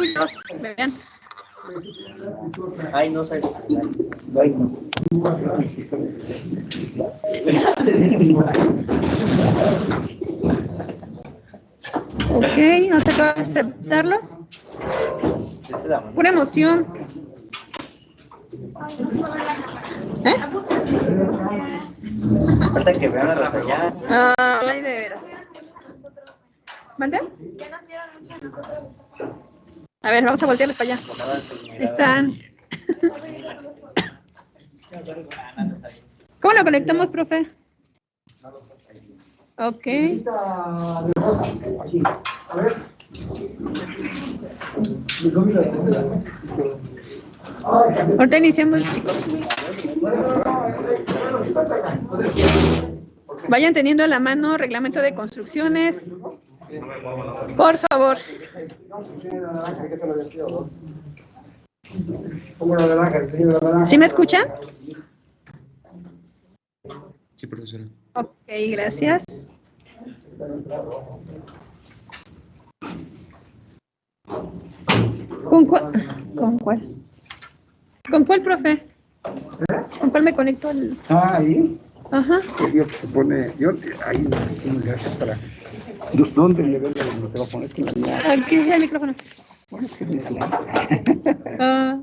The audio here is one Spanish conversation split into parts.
suyos. Vean. Ay, no sé. Ay, no. Ok, nos acaba de aceptarlos. Pura emoción. ¿Eh? Falta que vean a los allá. Ay, de veras. ¿Mande? A ver, vamos a voltearlos para allá. Ahí están. ¿Cómo lo conectamos, profe? Ok. Ahorita iniciamos, chicos. Vayan teniendo a la mano reglamento de construcciones. Por favor. ¿Sí me escuchan? Sí, profesora. Ok, gracias. ¿Con cuál? ¿Con cuál? ¿Con cuál, profe? ¿Con cuál me conecto al...? Ahí. Ajá. Yo que se pone, yo ahí no sé cómo le hace para. ¿Dónde le ve el micrófono? Es que la mía. Aquí es el micrófono. Bueno, es que me suena. Ah.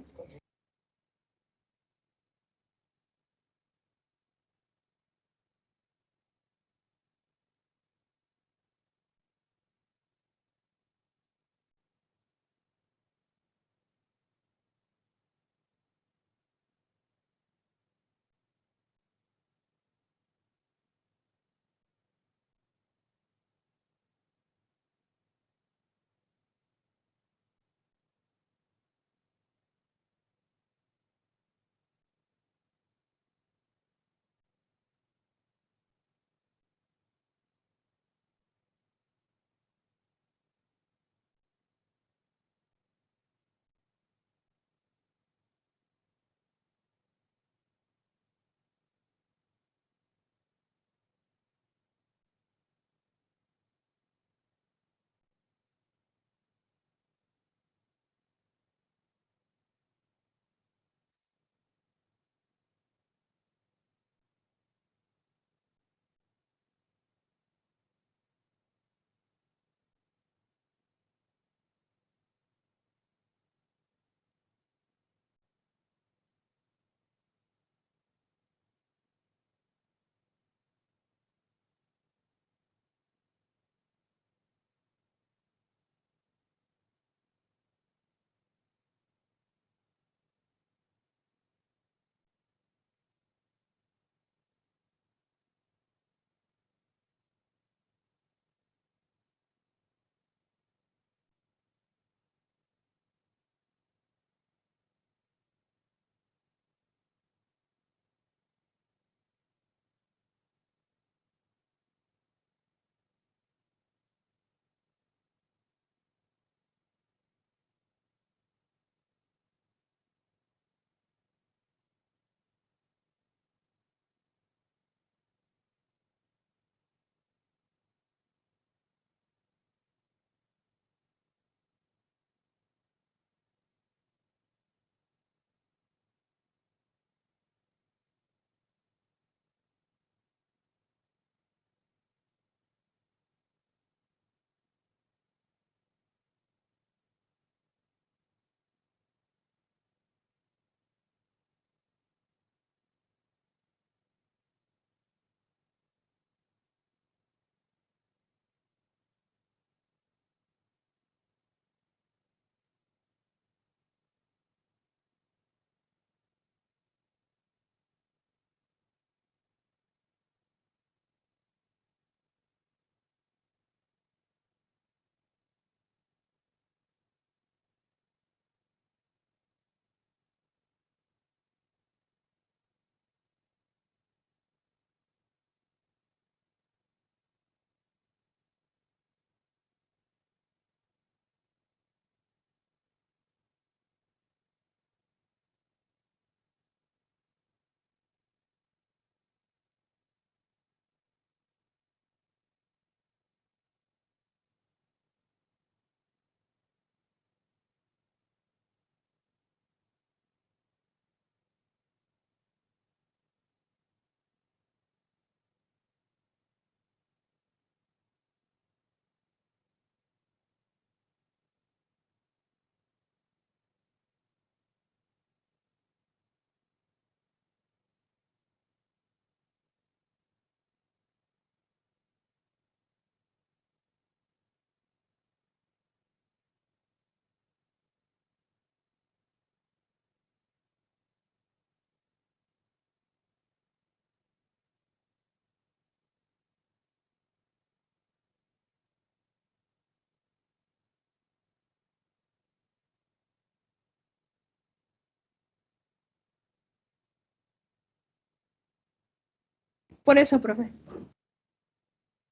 Por eso, profe.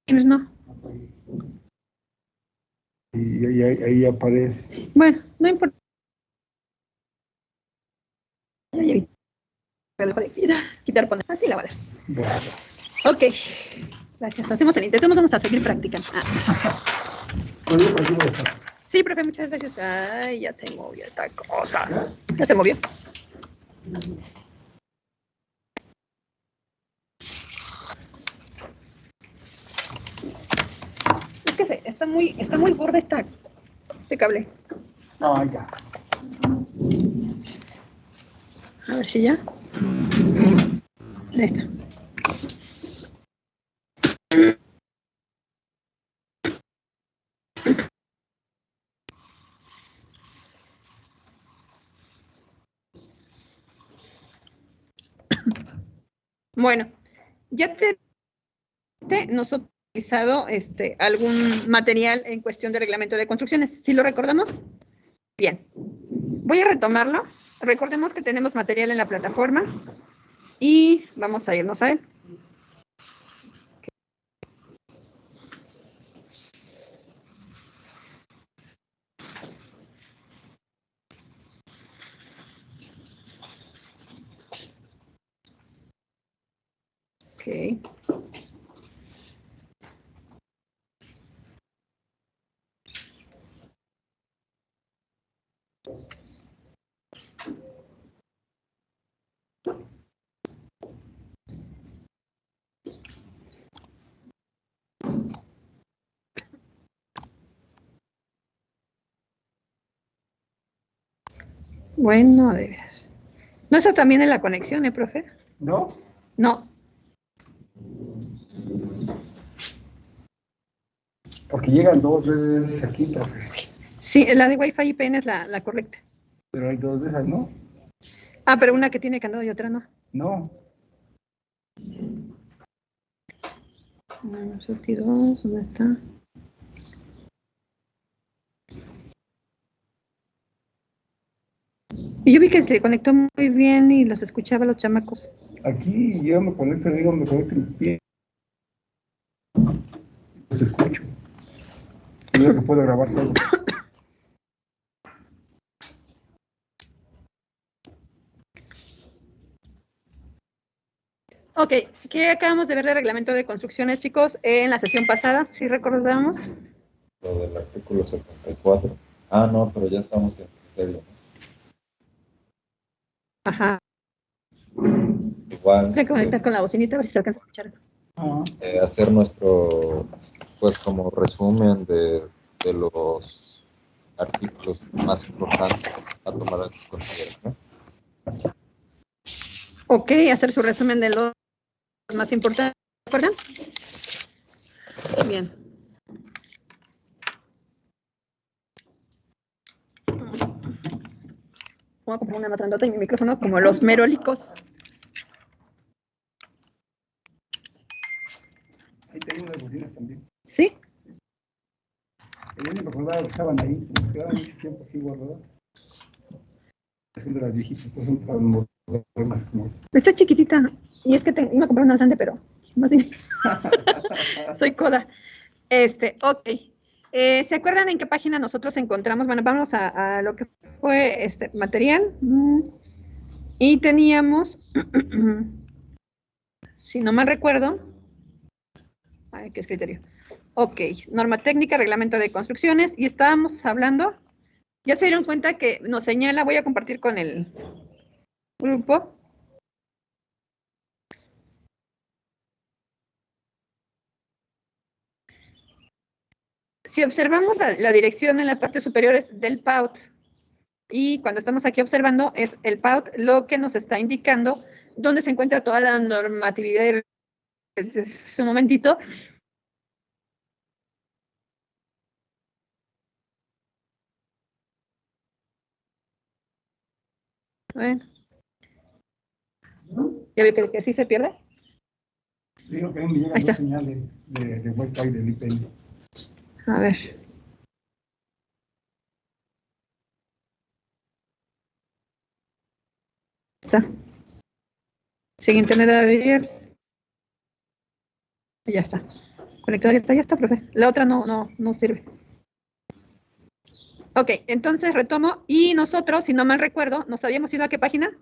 No. Y ahí aparece. Bueno, no importa. Ya vi. Quitar, poner. Así la voy a dar. Bueno. Ok. Gracias. Hacemos el intento. Nos vamos a seguir practicando. Sí, profe, muchas gracias. Ay, ya se movió esta cosa. Ya se movió. Es que está muy gorda este cable. No, ya. A ver si ya. Ahí está. Bueno, ya nos ha utilizado algún material en cuestión de reglamento de construcciones. ¿Sí lo recordamos? Bien. Voy a retomarlo. Recordemos que tenemos material en la plataforma y vamos a irnos a él. Ok. Bueno, de veras. ¿No está también en la conexión, profe? ¿No? No. Porque llegan 2 veces aquí, profe. Sí, la de Wi-Fi IPN es la correcta. Pero hay 2 de esas, ¿no? Ah, pero una que tiene candado y otra no. No. Surtidos, ¿dónde está? Y yo vi que se conectó muy bien y los escuchaba a los chamacos. Aquí yo me conecto en pie. Los escucho. Yo que puedo grabar todo. Ok, ¿qué acabamos de ver de reglamento de construcciones, chicos? En la sesión pasada, ¿sí recordamos? Lo del artículo 74. Ah, no, pero ya estamos en serio. Ajá. Igual. Voy a conectar con la bocinita a ver si se alcanza a escuchar. Hacer nuestro, pues como resumen de los artículos más importantes a tomar en consideración. Ok, hacer su resumen de los más importantes, ¿recuerdan? Bien. Voy a comprar una más grandota y mi micrófono como los merólicos. Ahí tengo unas bocinas también. ¿Sí? El único problema que estaban ahí, se quedaban mucho tiempo aquí guardadas. Son de las viejitas, pues son para modernas como esta. Está chiquitita. Y es que iba a comprar una grande, pero más bien. Soy coda. Ok. ¿Se acuerdan en qué página nosotros encontramos? Bueno, vamos a lo que fue este material. Y teníamos, si no mal recuerdo, ay, qué criterio. Ok, norma técnica, reglamento de construcciones, y estábamos hablando, ya se dieron cuenta que nos señala, voy a compartir con el grupo. Si observamos la dirección en la parte superior es del PAUT, y cuando estamos aquí observando es el PAUT lo que nos está indicando dónde se encuentra toda la normatividad. Un momentito. Bueno. ¿Ya ve que sí se pierde? Digo que a mí me llegan 2 señales de Wi-Fi del IPN. A ver. Está. Sin internet abierto. Ya está. Conectada abierta, ya está, profe. La otra no sirve. Ok, entonces retomo. Y nosotros, si no mal recuerdo, ¿nos habíamos ido a qué página?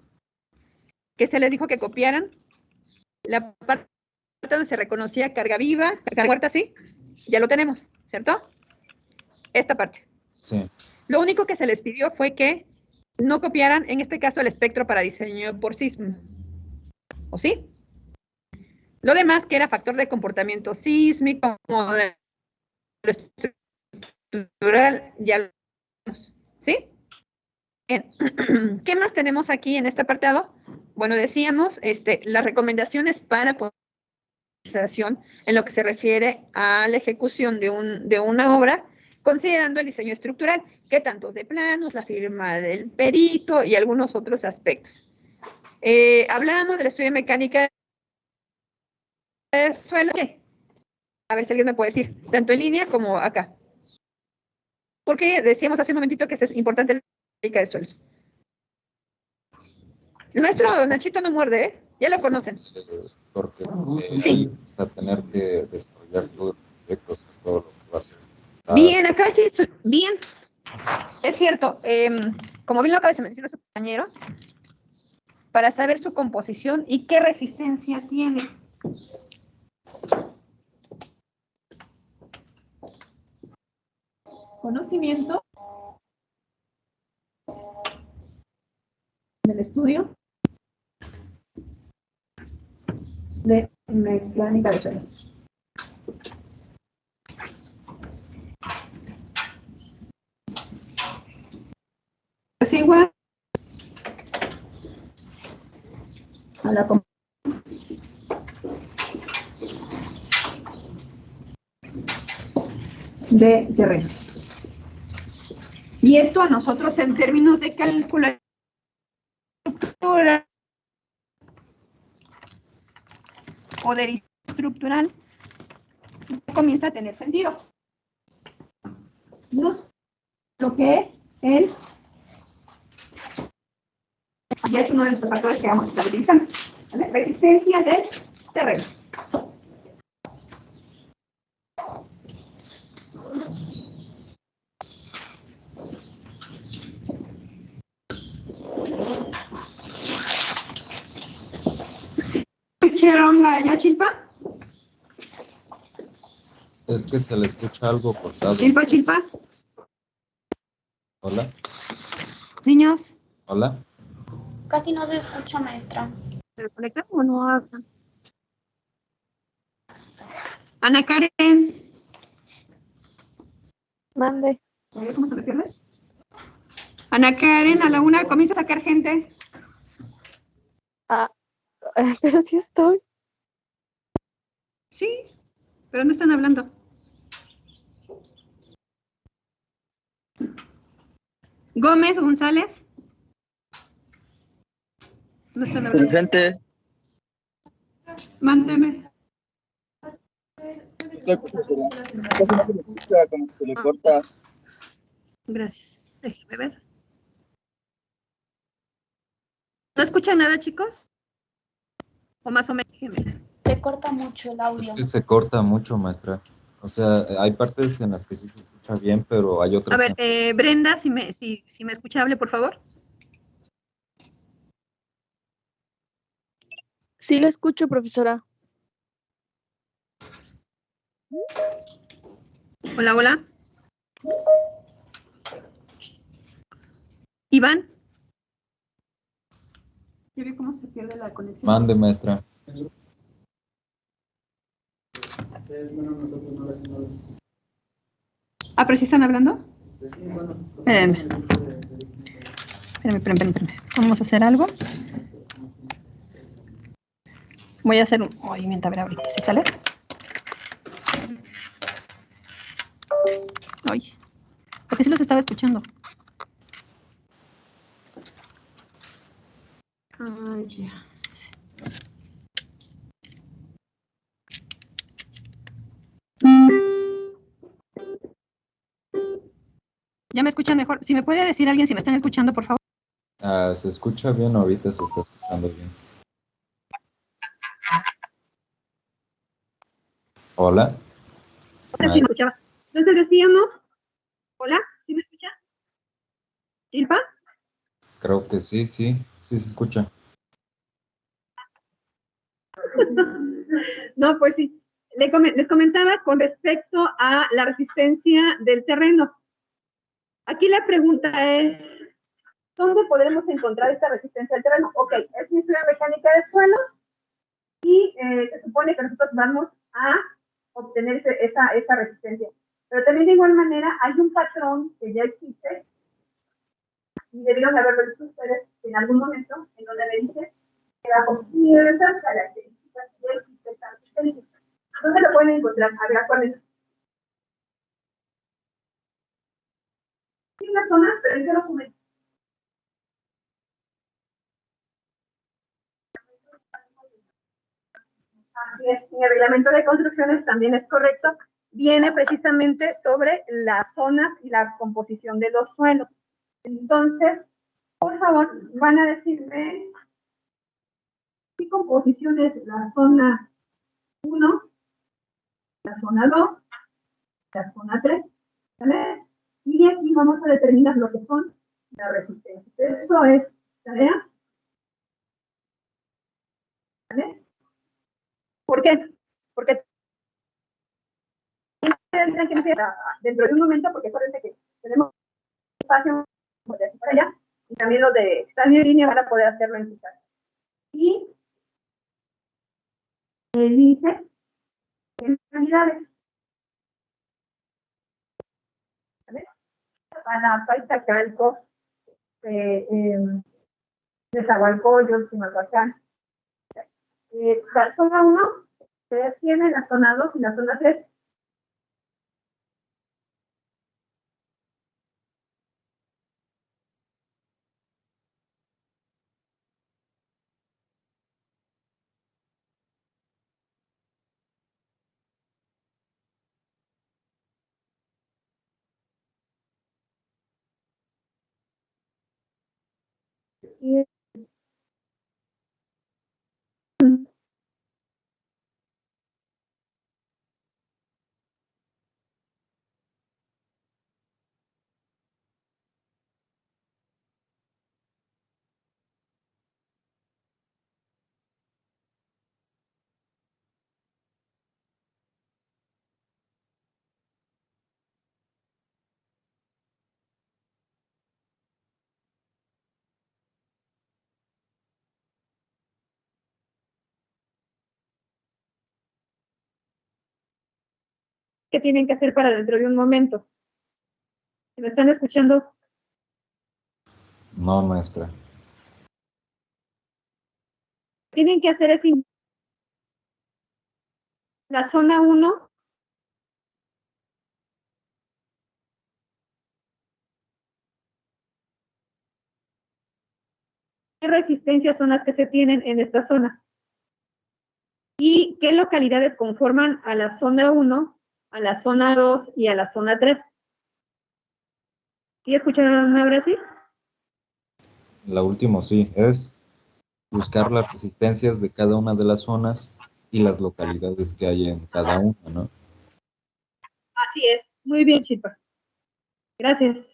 Que se les dijo que copiaran la parte donde se reconocía carga viva, carga muerta, sí. Ya lo tenemos, ¿cierto? Esta parte. Sí. Lo único que se les pidió fue que no copiaran, en este caso, el espectro para diseño por sismo. ¿O sí? Lo demás, que era factor de comportamiento sísmico, modelo estructural, ya lo tenemos. ¿Sí? Bien. ¿Qué más tenemos aquí en este apartado? Bueno, decíamos las recomendaciones para en lo que se refiere a la ejecución de una obra, considerando el diseño estructural, que tantos de planos, la firma del perito y algunos otros aspectos. Hablábamos del estudio de mecánica de suelo. A ver si alguien me puede decir, tanto en línea como acá. Porque decíamos hace un momentito que es importante la mecánica de suelos. El maestro Nachito no muerde, ¿eh? Ya lo conocen. Porque Sí. o sea, tener que desarrollar todo el proyecto, todo lo que va a hacer. Bien, acá sí, bien. Es cierto, como bien lo acaba de mencionar su compañero, para saber su composición y qué resistencia tiene. Conocimiento del estudio de mecánica de suelos. Es igual a la de terreno. Y esto a nosotros en términos de cálculo de estructura o de diseño estructural comienza a tener sentido. No, lo que es el, ya es uno de los factores que vamos a estar utilizando, ¿vale? Resistencia del terreno. ¿Escucharon ya, Chilpa? Es que se le escucha algo cortado. Chilpa, Chilpa. Hola. Niños. Hola. Casi no se escucha, maestra. ¿Se desconectan o no? Ana Karen. Mande. ¿Cómo se me pierde? Ana Karen, a la una comienza a sacar gente. Pero sí estoy. Sí, pero no están hablando. Gómez González. No están hablando. Presente. Mándeme. Estoy, profesora. Casi no se me escucha, como que se le corta. Gracias. Déjeme ver. ¿No escuchan nada, chicos? O más o menos. Déjeme. Se corta mucho el Es audio. que se corta mucho, maestra. O sea, hay partes en las que sí se escucha bien, pero hay otras. A ver, Brenda, si me escucha, hable, por favor. Sí, lo escucho, profesora. Hola, hola. Iván. ¿Ya ve cómo se pierde la conexión? Mande, maestra. Ah, ¿pero sí están hablando? Espérenme. Espérenme. Vamos a hacer algo. Voy a hacer un movimiento, a ver ahorita si sale. Oye, porque sí los estaba escuchando. Ay, ya. ¿Ya me escuchan mejor? Si me puede decir alguien si me están escuchando, por favor. Se escucha bien, ahorita se está escuchando bien. Hola. Ahora sí me escuchaba. Entonces decíamos, hola, ¿sí me escucha? ¿Silva? Creo que sí se escucha. No, pues sí. Les comentaba con respecto a la resistencia del terreno. Aquí la pregunta es, ¿dónde podremos encontrar esta resistencia del terreno? Ok, es mi estudio de mecánica de suelos y se supone que nosotros vamos a obtener esa resistencia. Pero también de igual manera hay un patrón que ya existe y debieron haberlo visto ustedes en algún momento en donde me dice que bajo ciertas características ya existe esta resistencia. ¿Dónde lo pueden encontrar? A ver, acuérdense. Sí, las zonas, pero ¿en qué documento? Así es, en el reglamento de construcciones también es correcto. Viene precisamente sobre las zonas y la composición de los suelos. Entonces, por favor, van a decirme qué composición es la zona 1, la zona 2, la zona 3, ¿vale? Y aquí vamos a determinar lo que son las resistencias. Esto es tarea, ¿vale? ¿Por qué? Porque tendrán que empezar dentro de un momento, porque acuérdense que tenemos espacio de aquí para allá, y también los de están en línea van a poder hacerlo en su casa. Y dice en unidades, ¿vale? A la paisa calco, Nezahualcóyotl, Chimalhuacán. La zona 1 se tiene la zona 2 y la zona 3. Y ¿qué tienen que hacer para dentro de un momento? ¿Me están escuchando? No, maestra. Tienen que hacer es la zona 1 qué resistencias son las que se tienen en estas zonas y qué localidades conforman a la zona 1, a la zona 2 y a la zona 3. ¿Sí escucharon ahora sí? La última sí, es buscar las resistencias de cada una de las zonas y las localidades que hay en cada una, ¿no? Así es. Muy bien, Chipa. Gracias.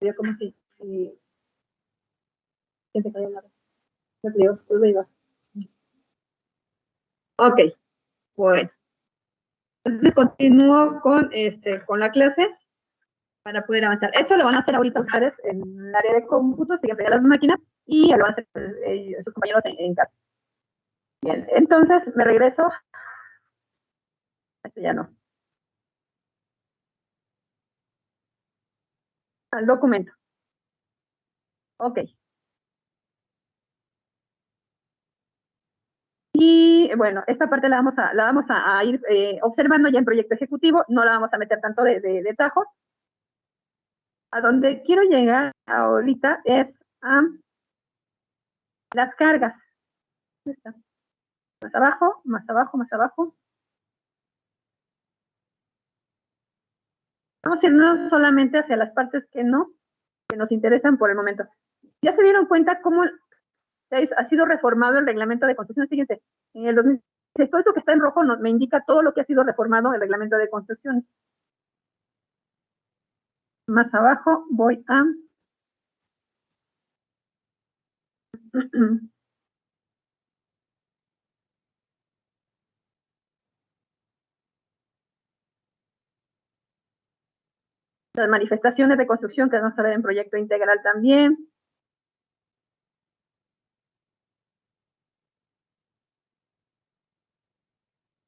Yo como si se cayó la vez. Ok, bueno. Entonces continúo con la clase para poder avanzar. Esto lo van a hacer ahorita ustedes en el área de cómputo, siguen pegadas las máquinas y lo van a hacer sus compañeros en casa. Bien, entonces me regreso. Ya no. Al documento. Ok. Y bueno, esta parte la vamos a ir observando ya en proyecto ejecutivo, no la vamos a meter tanto de tajo. A donde quiero llegar ahorita es a las cargas. ¿Dónde está? Más abajo, más abajo, más abajo. Vamos a irnos solamente hacia las partes que nos interesan por el momento. ¿Ya se dieron cuenta cómo ha sido reformado el reglamento de construcciones? Fíjense, en el 2000 Todo esto que está en rojo me indica todo lo que ha sido reformado en el reglamento de construcciones. Más abajo voy a las manifestaciones de construcción que vamos a ver en proyecto integral también.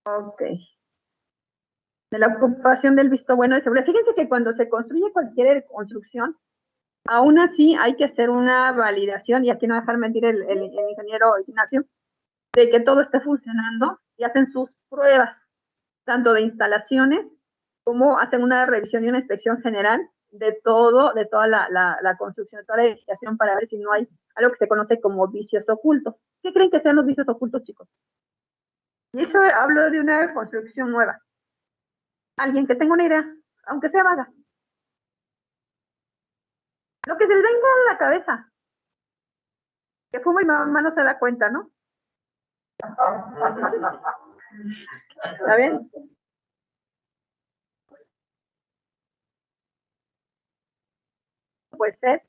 Ok. De la ocupación del visto bueno de seguridad. Fíjense que cuando se construye cualquier construcción, aún así hay que hacer una validación, y aquí no va a dejar mentir el ingeniero Ignacio, de que todo esté funcionando, y hacen sus pruebas, tanto de instalaciones, como hacen una revisión y una inspección general de toda la construcción, de toda la edificación, para ver si no hay algo que se conoce como vicios ocultos. ¿Qué creen que sean los vicios ocultos, chicos? Y eso hablo de una construcción nueva. Alguien que tenga una idea, aunque sea vaga. Lo que se les venga a la cabeza. Que fuma y mamá no se da cuenta, ¿no? ¿Está bien? Puede ser.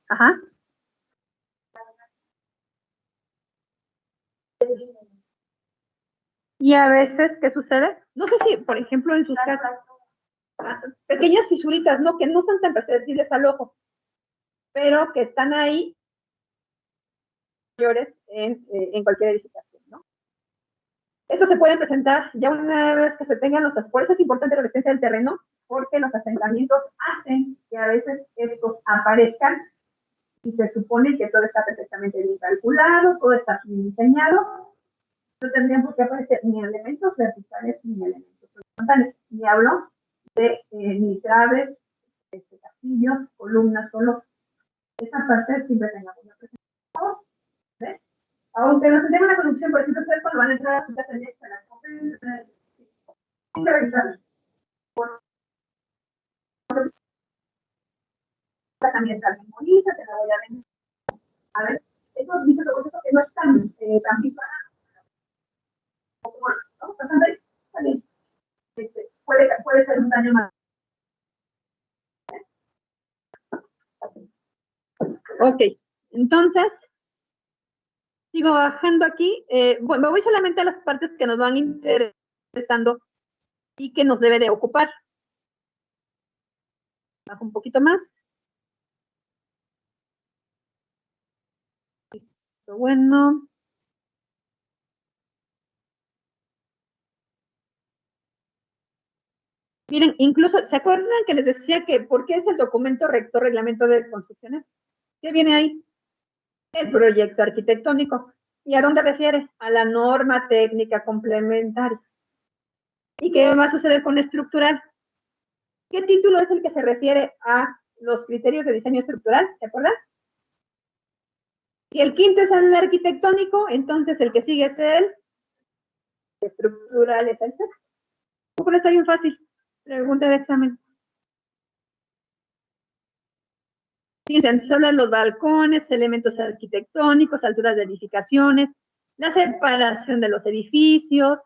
Ajá. Y a veces, ¿qué sucede? No sé si, por ejemplo, en sus casas, pequeñas fisuritas, ¿no? Que no son tan perceptibles al ojo, pero que están ahí mayores en cualquier edificación, ¿no? Eso se puede presentar ya una vez que se tengan los... Por eso es importante la resistencia del terreno, porque los asentamientos hacen que a veces estos aparezcan, y se supone que todo está perfectamente bien calculado, todo está bien diseñado. No tendrían que aparecer ni elementos verticales ni elementos horizontales. Ni hablo de ni traves, castillos, columnas, solo esa parte siempre tengamos una presentación. ¿Ves? Aunque no se tenga una conducción, por ejemplo, ustedes cuando van a entrar a su casa de la copen, hay que revisar. También está bien bonita, te la voy a vender. A ver, esos bichos que no están tan picados, como ¿no? Puede ser un daño más. Ok, entonces, sigo bajando aquí. Bueno, voy solamente a las partes que nos van interesando y que nos debe de ocupar. Bajo un poquito más. Bueno. Miren, incluso, ¿se acuerdan que les decía que por qué es el documento rector reglamento de construcciones? ¿Qué viene ahí? El proyecto arquitectónico. ¿Y a dónde refiere? A la norma técnica complementaria. ¿Y qué va a suceder con estructural? ¿Qué título es el que se refiere a los criterios de diseño estructural? ¿Se acuerdan? Si el quinto es el arquitectónico, entonces el que sigue es el estructural, es el sexto. Por eso hay un fácil. Pregunta de examen. Fíjense, solo los balcones, elementos arquitectónicos, alturas de edificaciones, la separación de los edificios,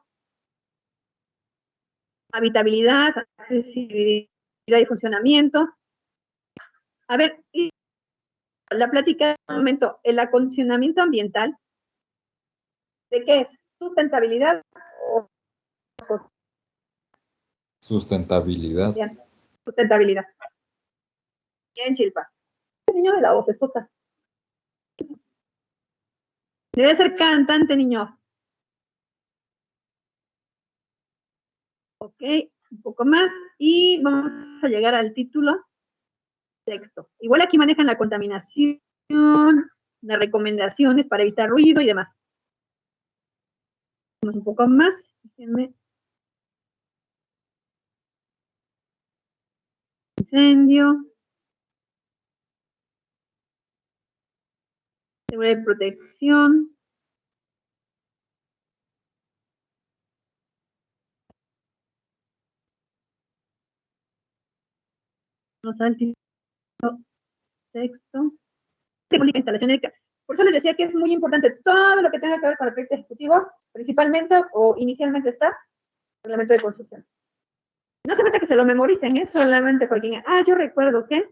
habitabilidad, accesibilidad y funcionamiento. A ver, la plática un momento, el acondicionamiento ambiental, ¿de qué es? ¿Sustentabilidad o Sustentabilidad. bien, sustentabilidad? Bien, Chilpa. El niño de la voz, esposa. Debe ser cantante, niño. Ok, un poco más. Y vamos a llegar al título. Texto. Igual aquí manejan la contaminación, las recomendaciones para evitar ruido y demás. Vamos un poco más. Déjenme. Incendio. Seguridad de protección. Vamos al título texto. Instalación eléctrica. Por eso les decía que es muy importante todo lo que tenga que ver con el proyecto ejecutivo, principalmente o inicialmente está el reglamento de construcción. No se trata que se lo memoricen, es solamente porque, yo recuerdo que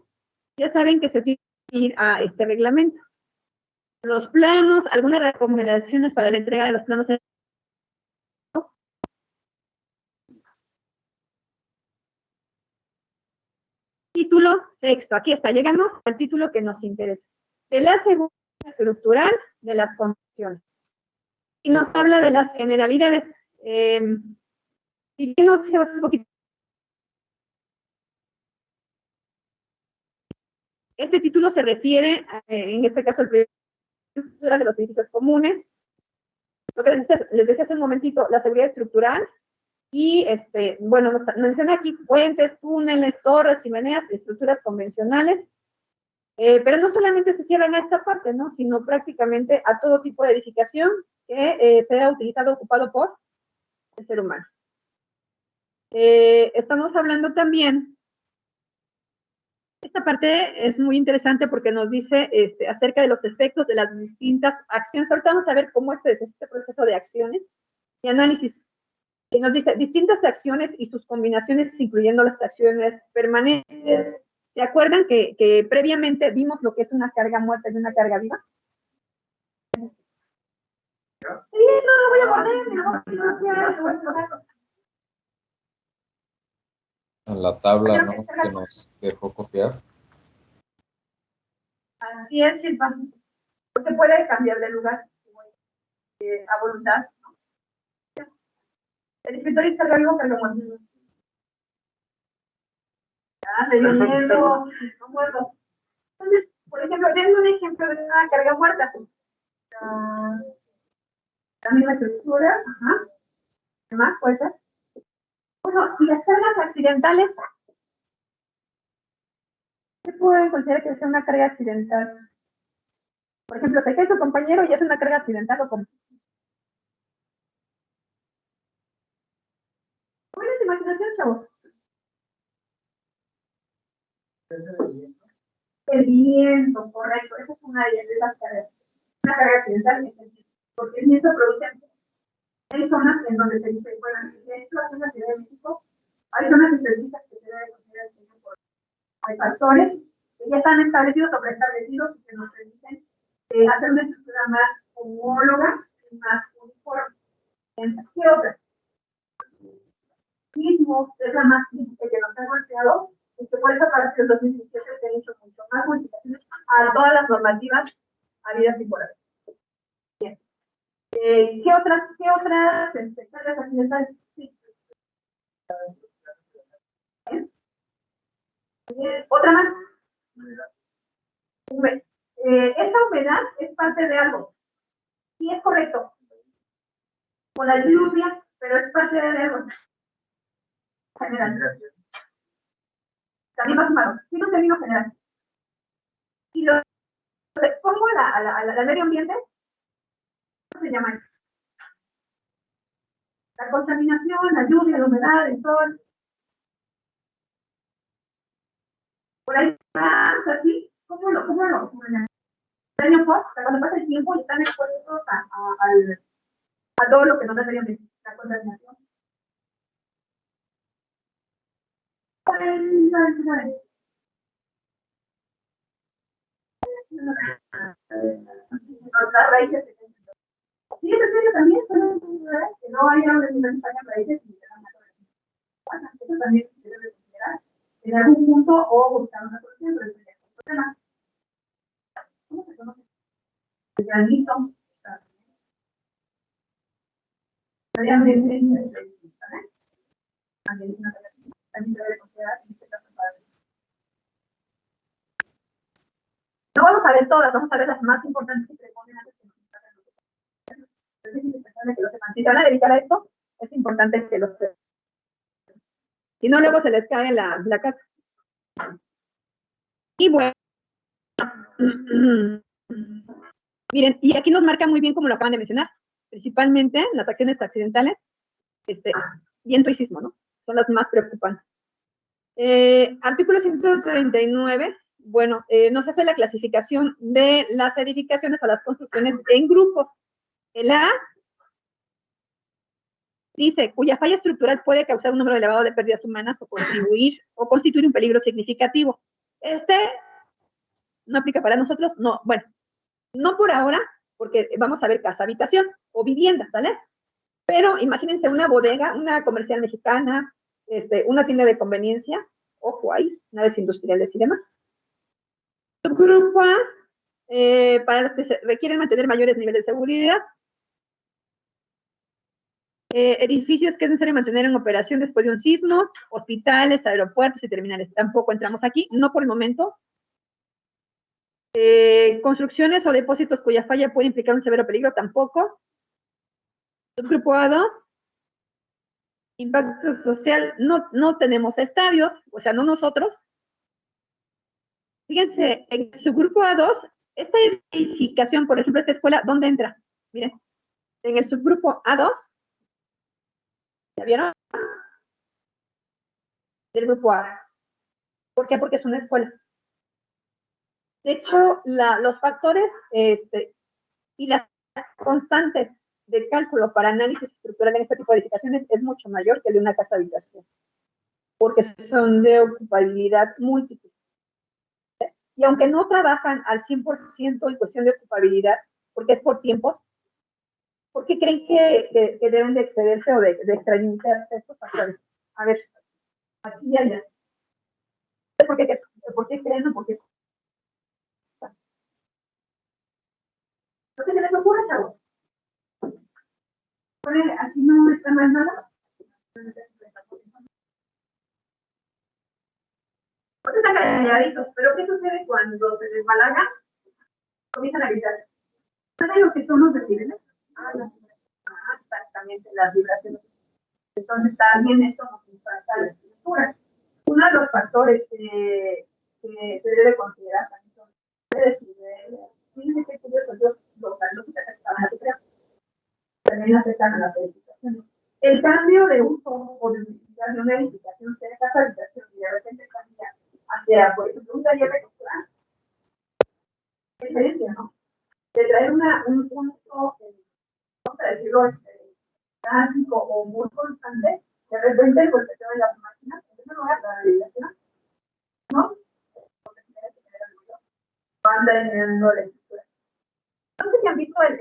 ya saben que se tiene que ir a este reglamento. Los planos, algunas recomendaciones para la entrega de los planos. Título texto, aquí está, llegamos al título que nos interesa. De la seguridad estructural de las construcciones. Y nos habla de las generalidades. Si bien no se va un poquito. Este título se refiere, en este caso, al proyecto de los edificios comunes. Lo que les decía hace un momentito, la seguridad estructural. Y, bueno, nos menciona aquí puentes, túneles, torres, chimeneas, estructuras convencionales. Pero no solamente se cierran a esta parte, ¿no? Sino prácticamente a todo tipo de edificación que sea utilizado, ocupado por el ser humano. Estamos hablando también, esta parte es muy interesante porque nos dice acerca de los efectos de las distintas acciones. Ahorita vamos a ver cómo es este proceso de acciones y análisis. Y nos dice distintas acciones y sus combinaciones, incluyendo las acciones permanentes. ¿Se acuerdan que previamente vimos lo que es una carga muerta y una carga viva? Sí, no, voy a poner. En la tabla, ¿no?, que nos dejó copiar. Así es, Shilpa. Se puede cambiar de lugar a voluntad, ¿no? El escritorio está algo que lo muestra. Le dio miedo, no puedo. Entonces, por ejemplo, denme un ejemplo de una carga muerta. La misma estructura, ¿qué más puede ser? Bueno, y las cargas accidentales, ¿qué pueden considerar que sea una carga accidental? Por ejemplo, se cae su compañero y es una carga accidental o como. ¿Cuál es la imaginación, chavos? El viento, correcto. Esa es una de esas cargas. Una carga accidental, porque el viento produce. Hay zonas en donde se dice, bueno, esto es una Ciudad de México, hay zonas específicas que se deben considerar por. Hay factores que ya están establecidos o preestablecidos y que nos permiten hacer una estructura más homóloga y más uniforme. ¿Qué otra? Sismos es la más crítica que nos ha golpeado y que por esa parte del 2017 se han hecho mucho más modificaciones a todas las normativas habidas y por haber. Bien. ¿Qué otras cargas accidentales? Sí. Otra más. Esta humedad es parte de algo. Sí, es correcto. Con la lluvia, pero es parte de algo. General. También va sumado. Sí, no término general. Y lo pongo al medio ambiente, ¿cómo se llama? La contaminación, la lluvia, la humedad, el sol. Por ahí más así, ¿cómo lo año cuando pasa el tiempo y están expuestos a todo lo que nos da el medio ambiente, la contaminación. Las raíces. Sí, es en serio también, que no haya una universidad de raíces y eso también se debe considerar en algún punto o buscar una solución, pero es el problema. ¿Cómo se conoce? El granito. También se debe considerar en este caso para. No vamos a ver todas, vamos a ver las más importantes que ponen antes que nos encargan los otros. Es indispensable que lo sepan. Si se van a dedicar a esto, es importante que lo sepan. Si no, luego se les cae la casa. Y bueno, miren, y aquí nos marca muy bien como lo acaban de mencionar, principalmente las acciones accidentales, viento y sismo, ¿no? Son las más preocupantes. Artículo 139, bueno, nos hace la clasificación de las edificaciones o las construcciones en grupos. El A dice, cuya falla estructural puede causar un número elevado de pérdidas humanas o constituir un peligro significativo. Este no aplica para nosotros, no, bueno, no por ahora, porque vamos a ver casa habitación o vivienda, ¿vale? Pero imagínense una bodega, una comercial mexicana, una tienda de conveniencia, ojo ahí, naves industriales y demás. Subgrupo A, para los que requieren mantener mayores niveles de seguridad. Edificios que es necesario mantener en operación después de un sismo, hospitales, aeropuertos y terminales. Tampoco entramos aquí, no por el momento. Construcciones o depósitos cuya falla puede implicar un severo peligro, tampoco. Subgrupo A2. Impacto social, no tenemos estadios, o sea, no nosotros. Fíjense, en su grupo A2, esta edificación, por ejemplo, esta escuela, ¿dónde entra? Miren, en el subgrupo A2, ¿ya vieron? Del grupo A. ¿Por qué? Porque es una escuela. De hecho, los factores y las constantes de cálculo para análisis estructural en este tipo de edificaciones es mucho mayor que el de una casa habitación, porque son de ocupabilidad múltiple. Y aunque no trabajan al 100% en cuestión de ocupabilidad, porque es por tiempos, ¿por qué creen que deben de excederse o de extralimitarse estos factores? A ver, aquí y allá. ¿Por qué creen o por qué? ¿No se les ocurre, chavos? Aquí no está más nada. No están calladitos, pero ¿qué sucede cuando se desbalaga? Comienzan a gritar. ¿Saben lo que son los decibeles? Exactamente, las vibraciones. Entonces, también esto nos impacta la estructura. Uno de los factores que se debe considerar también son los decibeles. Fíjense qué curioso, los alumnos que estaban aquí, también afectan a las edificaciones. El cambio de uso o de utilidad de una edificación, sea casa habitación, y de repente cambia hacia, por ejemplo, un taller de costura, es diferencia, ¿no? De traer un uso, vamos a decirlo, básico o muy constante, de repente, pues, se ve las máquinas, en primer lugar, la habitación, ¿no? Porque si tienes que tener el ruido, van dañando la estructura. No sé si han visto el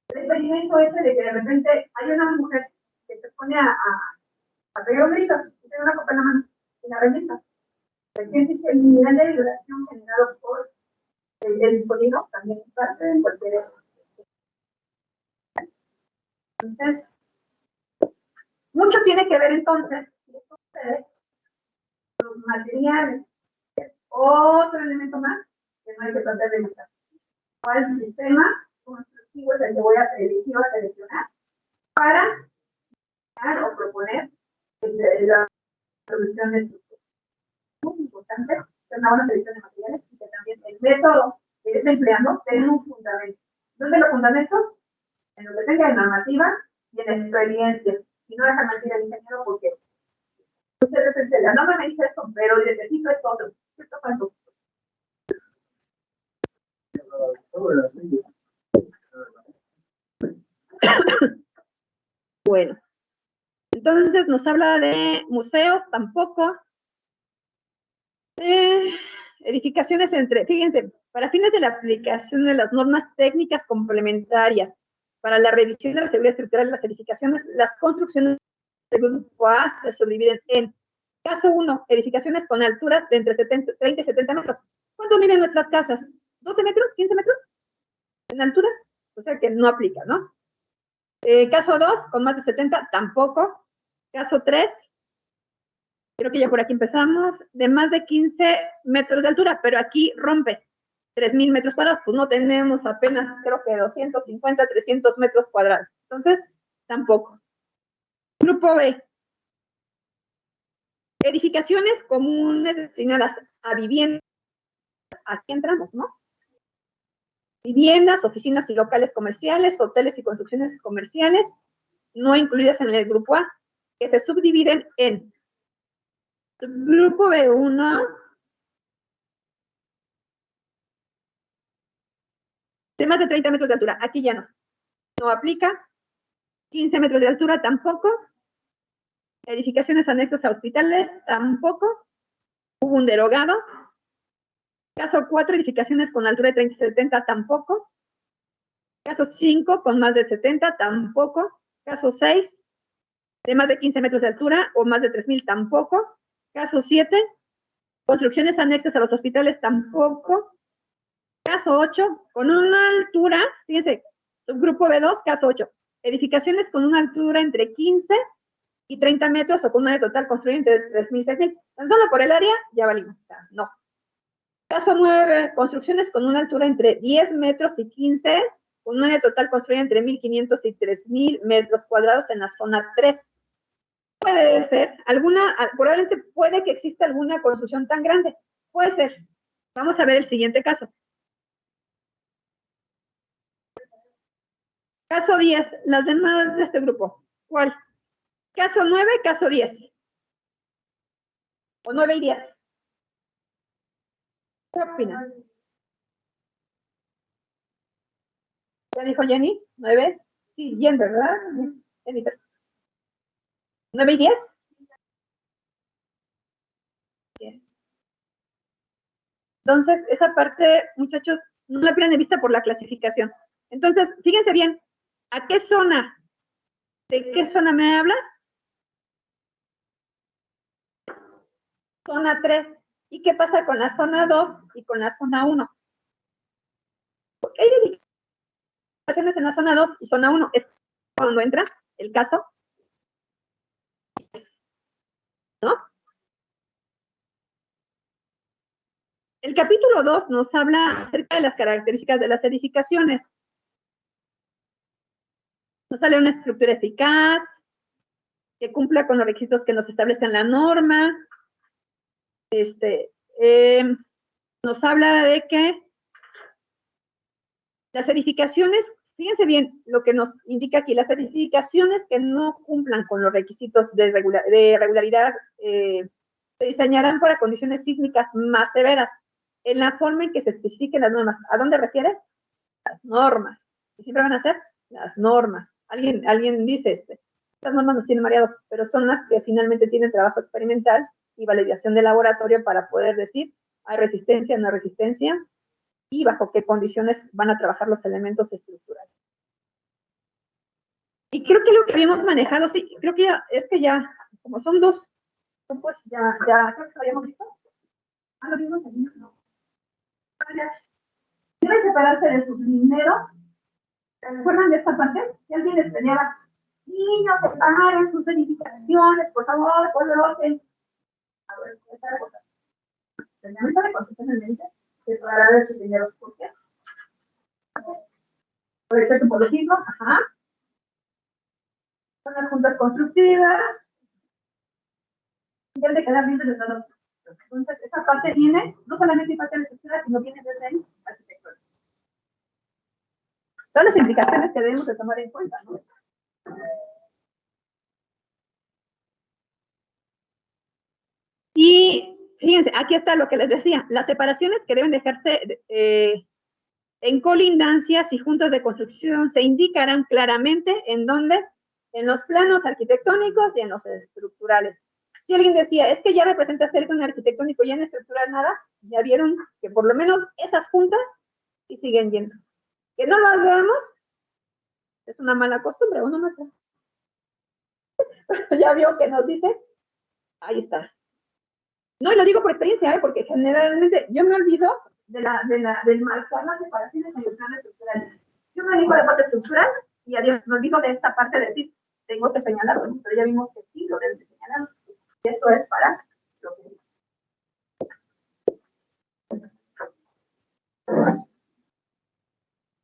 experimento ese de que de repente hay una mujer que se pone a pegar un grito y tiene una copa en la mano y la revienta. Fíjense que el nivel de vibración generado por el sonido también es parte de cualquier. Entonces, mucho tiene que ver entonces los materiales. Es otro elemento más que no hay que tratar de evitar. ¿Cuál sistema constructivo es el que voy a elegir o a seleccionar para crear o proponer la solución de estructura? Muy importante, es una buena selección de materiales y que también el método que esté empleando tenga un fundamento. ¿Dónde lo fundamento? En lo que tenga en normativa y en experiencia. Y no deja mentir al ingeniero porque usted dice, la norma me dice esto, pero necesito esto otro. ¿Esto cuánto? Bueno, entonces nos habla de museos, tampoco. Edificaciones fíjense, para fines de la aplicación de las normas técnicas complementarias para la revisión de la seguridad estructural de las edificaciones, las construcciones del grupo A se subdividen en, caso 1, edificaciones con alturas de entre 30 y 70 metros. ¿Cuánto miden nuestras casas? ¿12 metros? ¿15 metros? ¿En altura? O sea que no aplica, ¿no? Caso 2, con más de 70, tampoco. Caso 3, creo que ya por aquí empezamos, de más de 15 metros de altura, pero aquí rompe 3,000 metros cuadrados, pues no tenemos apenas, creo que 250, 300 metros cuadrados. Entonces, tampoco. Grupo B. Edificaciones comunes destinadas a viviendas. Aquí entramos, ¿no? Viviendas, oficinas y locales comerciales, hoteles y construcciones comerciales, no incluidas en el grupo A, que se subdividen en Grupo B1. De más de 30 metros de altura. Aquí ya no. No aplica. 15 metros de altura tampoco. Edificaciones anexas a hospitales tampoco. Hubo un derogado. Caso 4, edificaciones con altura de 30 y 70 tampoco. Caso 5, con más de 70 tampoco. Caso 6, de más de 15 metros de altura o más de 3,000 tampoco. Caso 7, construcciones anexas a los hospitales tampoco. Caso 8, con una altura, fíjense, subgrupo B2, caso 8, edificaciones con una altura entre 15 y 30 metros o con un área total construida entre 3,000 y 6,000. Tan solo por el área, ya valimos, o sea, no. Caso 9, construcciones con una altura entre 10 metros y 15, con un área total construida entre 1,500 y 3,000 metros cuadrados en la zona 3. Puede ser, probablemente puede que exista alguna construcción tan grande. Puede ser. Vamos a ver el siguiente caso. Caso 10, las demás de este grupo. ¿Cuál? Caso 9, caso 10. O 9 y 10. ¿Qué opinan? ¿Ya dijo Jenny? ¿9? Sí, Jen, ¿verdad? Jenny. 9 y 10. Bien. Entonces, esa parte, muchachos, no la pierdan de vista por la clasificación. Entonces, fíjense bien, ¿a qué zona? ¿De qué zona me habla? Zona 3. ¿Y qué pasa con la zona 2 y con la zona 1? Porque hay edificaciones en la zona 2 y zona 1. Es cuando entra el caso, ¿no? El capítulo 2 nos habla acerca de las características de las edificaciones. Nos sale una estructura eficaz, que cumpla con los requisitos que nos establece la norma. Nos habla de que las edificaciones, fíjense bien lo que nos indica aquí, las edificaciones que no cumplan con los requisitos de regularidad se diseñarán para condiciones sísmicas más severas, en la forma en que se especifiquen las normas. ¿A dónde refiere? Las normas. ¿Y siempre van a ser? Las normas. Alguien dice, estas normas nos tienen mareados, pero son las que finalmente tienen trabajo experimental y validación de laboratorio para poder decir, hay resistencia, no hay resistencia, y bajo qué condiciones van a trabajar los elementos estructurales. Y creo que lo que habíamos manejado, sí, creo que ya, como son dos grupos, ya creo que lo habíamos visto. Lo vimos aquí, no. Deben separarse de sus linderos. ¿Se acuerdan de esta parte? Si alguien les peleaba, niños, separen sus edificaciones, por favor, coloquen. A ver, esta es la cosa. ¿Tenemos la construcción en mente? Separar de sus linderos, ¿por qué? Por el topológico, ajá. Son las juntas constructivas. Deben de quedar bien de los. Entonces, esa parte viene, no solamente parte de la estructura, sino viene desde el arquitectura. Todas las implicaciones que debemos de tomar en cuenta, ¿no? Y fíjense, aquí está lo que les decía, las separaciones que deben dejarse en colindancias y juntas de construcción se indicarán claramente en dónde, en los planos arquitectónicos y en los estructurales. Si alguien decía, es que ya representa cerca un arquitectónico y en estructural nada, ya vieron que por lo menos esas juntas sí siguen yendo. Que no lo hagamos es una mala costumbre, uno no sabe. Ya vio que nos dice, ahí está. No, y lo digo por experiencia, porque generalmente yo me olvido del marcar las separaciones en el plano estructural. Yo me dedico a la parte estructural y adiós, me olvido de esta parte de decir, tengo que señalarlo, pero ya vimos que sí, lo deben de señalar. Y esto es para lo que...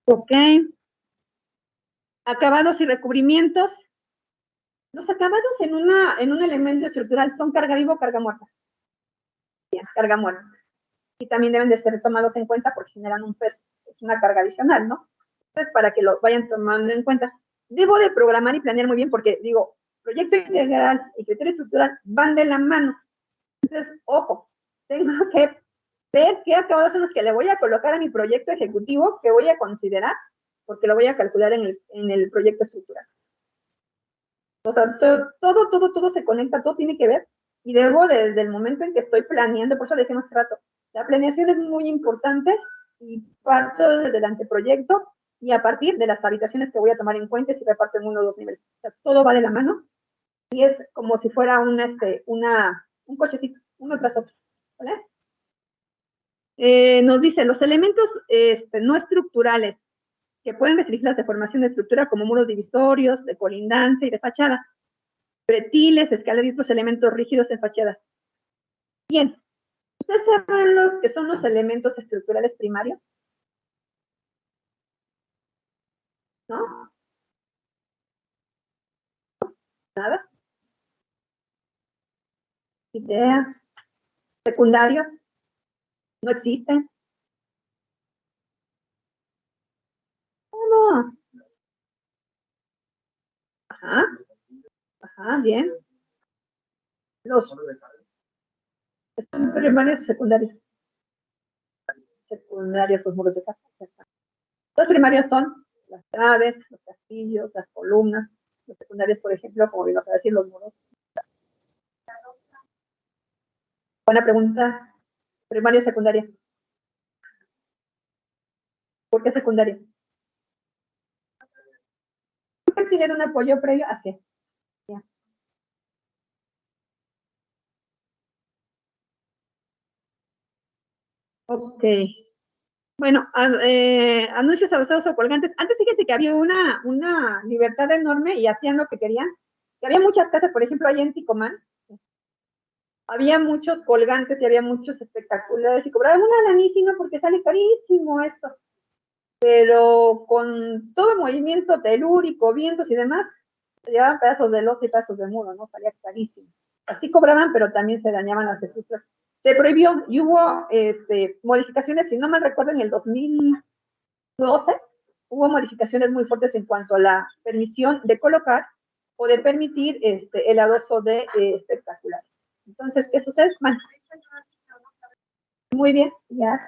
Ok. Acabados y recubrimientos. Los acabados en un elemento estructural son carga viva o carga muerta. Bien, carga muerta. Y también deben de ser tomados en cuenta porque generan un peso. Es una carga adicional, ¿no? Entonces, para que lo vayan tomando en cuenta. Debo de programar y planear muy bien porque, digo, proyecto integral y criterio estructural van de la mano. Entonces, ojo, tengo que ver qué acabados son los que le voy a colocar a mi proyecto ejecutivo, que voy a considerar, porque lo voy a calcular en el proyecto estructural. O sea, todo se conecta, todo tiene que ver, y debo desde el momento en que estoy planeando, por eso le decimos trato, la planeación es muy importante y parto desde el anteproyecto y a partir de las habitaciones que voy a tomar en cuenta si reparto en 1 o 2 niveles. O sea, todo va de la mano y es como si fuera un cochecito, uno tras otro, ¿vale? Nos dice, los elementos no estructurales que pueden restringir la deformación de estructura como muros divisorios, de colindancia y de fachada, pretiles, escaleras y otros elementos rígidos en fachadas. Bien, ¿ustedes saben lo que son los elementos estructurales primarios? ¿No? ¿Nada? ¿Ideas? ¿Secundarios? ¿No existen? No. Ajá. Ajá, bien. Los primarios y secundarios. Secundarios, los muros de casa. Los primarios son las traves, los castillos, las columnas. Los secundarios, por ejemplo, como vimos a decir, los muros. Buena pregunta. Primaria y secundaria. ¿Por qué secundaria? Porque tienen un apoyo previo hacia. Ok. Bueno, anuncios abusados o colgantes. Antes fíjense que había una libertad enorme y hacían lo que querían. Que había muchas casas, por ejemplo, allá en Ticomán, había muchos colgantes y había muchos espectaculares y cobraban una lanísima porque sale carísimo esto. Pero con todo el movimiento telúrico, vientos y demás, se llevaban pedazos de losa y pedazos de muro, ¿no? Salía carísimo. Así cobraban, pero también se dañaban las estructuras. Se prohibió y hubo modificaciones, si no me recuerdo, en el 2012 hubo modificaciones muy fuertes en cuanto a la permisión de colocar o de permitir el adoso de espectaculares. Entonces, ¿qué sucede? Bueno, muy bien, ya,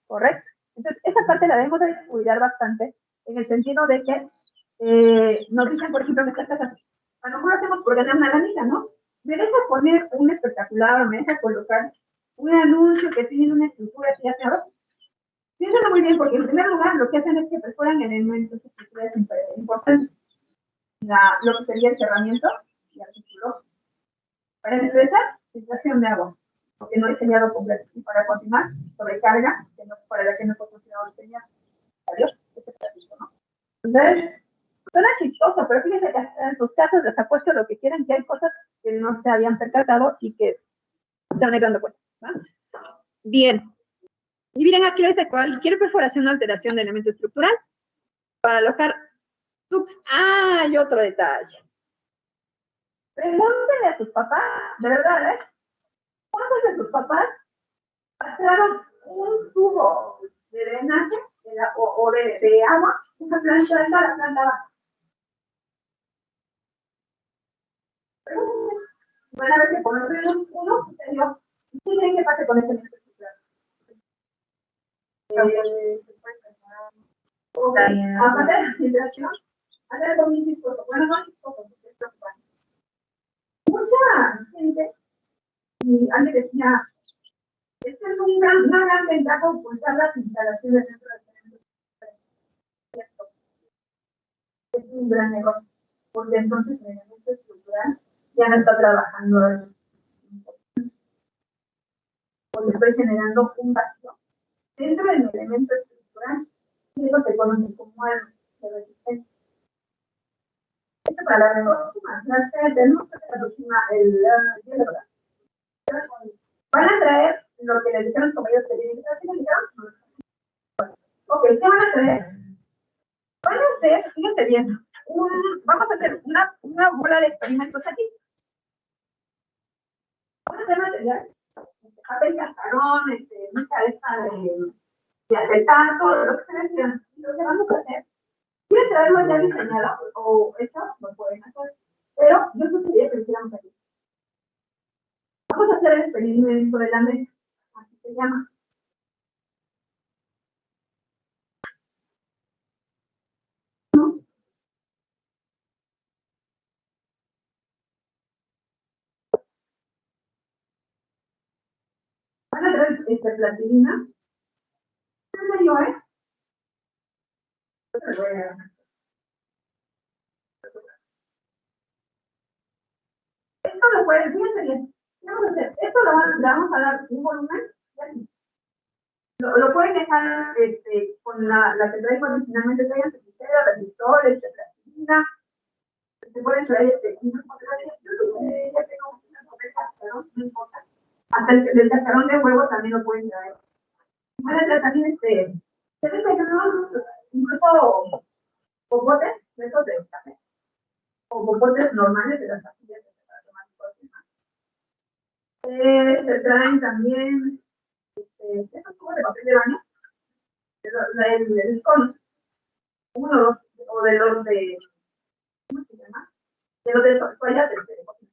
correcto. Entonces, esa parte la debemos de cuidar bastante, en el sentido de que nos dicen, por ejemplo, en estas casas, a lo mejor hacemos por ganar una lanita, ¿no? Me deja poner un espectacular o me deja colocar un anuncio que tiene una estructura así, piénsalo muy bien, porque en primer lugar lo que hacen es que perforan elementos estructurales importantes. Lo que sería el cerramiento y artículo. Para empezar, filtración de agua, porque no he diseñado completo. Y para continuar, sobrecarga, que no, para la que no fue considerado diseñado. Adiós. ¿No? Entonces, suena chistoso, pero fíjense que en sus casos les apuesto lo que quieran, que hay cosas que no se habían percatado y que se van a ir dando cuenta. ¿No? Bien. Y miren, aquí les dice cualquier perforación o alteración de elemento estructural para alojar tubs. Ah, hay otro detalle. Pregúntenle a sus papás, de verdad, ¿eh? ¿Cuántos de sus papás pasaron un tubo de drenaje o de agua, una plancha alta a la planta baja? Pregúntenle. Van a ver que por lo menos uno sucedió. ¿Y qué creen que pase con ese elemento estructural? Aparte de la filtración, hay algo muy chistoso. Bueno, no chistoso, porque es preocupante. Mucha gente, y alguien decía, esta es una gran ventaja ocultar las instalaciones dentro del centro. Es un gran error, porque entonces el elemento estructural ya no está trabajando, porque estoy generando un vacío dentro del elemento estructural, y eso se conoce como algo de resistencia. Esto para la próxima clase tenemos que aproximar el van a traer lo que les dijeron como ellos que tienen que hacer. Ok, ¿qué van a traer? Van a hacer, fíjense bien, vamos a hacer una bola de experimentos aquí. Vamos a hacer material, papel cascarón, mucha esta de acetato, lo que ustedes quieran. Lo que vamos a hacer, quieren traerlo ya diseñado o hecho, lo pueden hacer, pero yo sugeriría que lo hiciéramos aquí. Vamos a hacer el experimento de la mesa, así se llama. Van a traer plastilina. ¿En serio, Esto lo pueden, fíjense bien. ¿Qué vamos a hacer? Esto le vamos a dar un volumen. Lo pueden dejar con la que traigo originalmente, traigan cepillera, resistores, plastilina. Se pueden traer ya tengo una cascarón, no importa. Hasta el cascarón de huevo también lo pueden traer. Pueden traer también se ven incluso popotes, esos de café, o popotes normales de las pastillas para tomar se traen también esos tubos de papel de baño, el cono, uno o de los de, ¿cómo se llama? De los de toallas de cocina.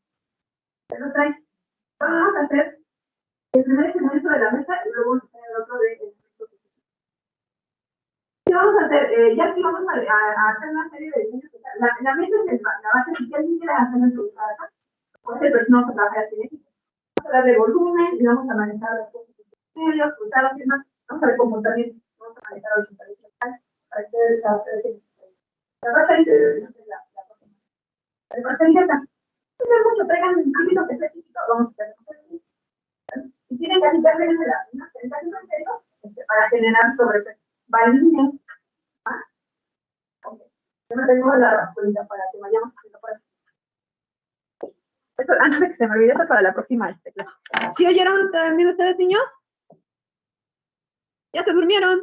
Se los traen. Vamos a hacer el primer experimento de la mesa y luego el otro de ¿qué vamos a hacer? Ya aquí vamos a hacer una serie de diseños. La mesa es la base. Si alguien quiere hacer en su casa, pues pero no vamos a trabajar así. Vamos a darle volumen y vamos a manejar los puntos medios, cruzados y demás. Vamos a ver cómo también vamos a manejar los intereses para hacer la base de la base directa. No es mucho, traigan un poquito que sea chiquito, vamos a hacer. Si tienen que quitarle una presentación en serio, para generar sobre balines. Okay. Yo no tengo la cuenta para que vayamos haciendo por aquí. Esto, antes de que se me olvide, eso para la próxima clase. ¿Sí oyeron también ustedes, niños? ¿Ya se durmieron?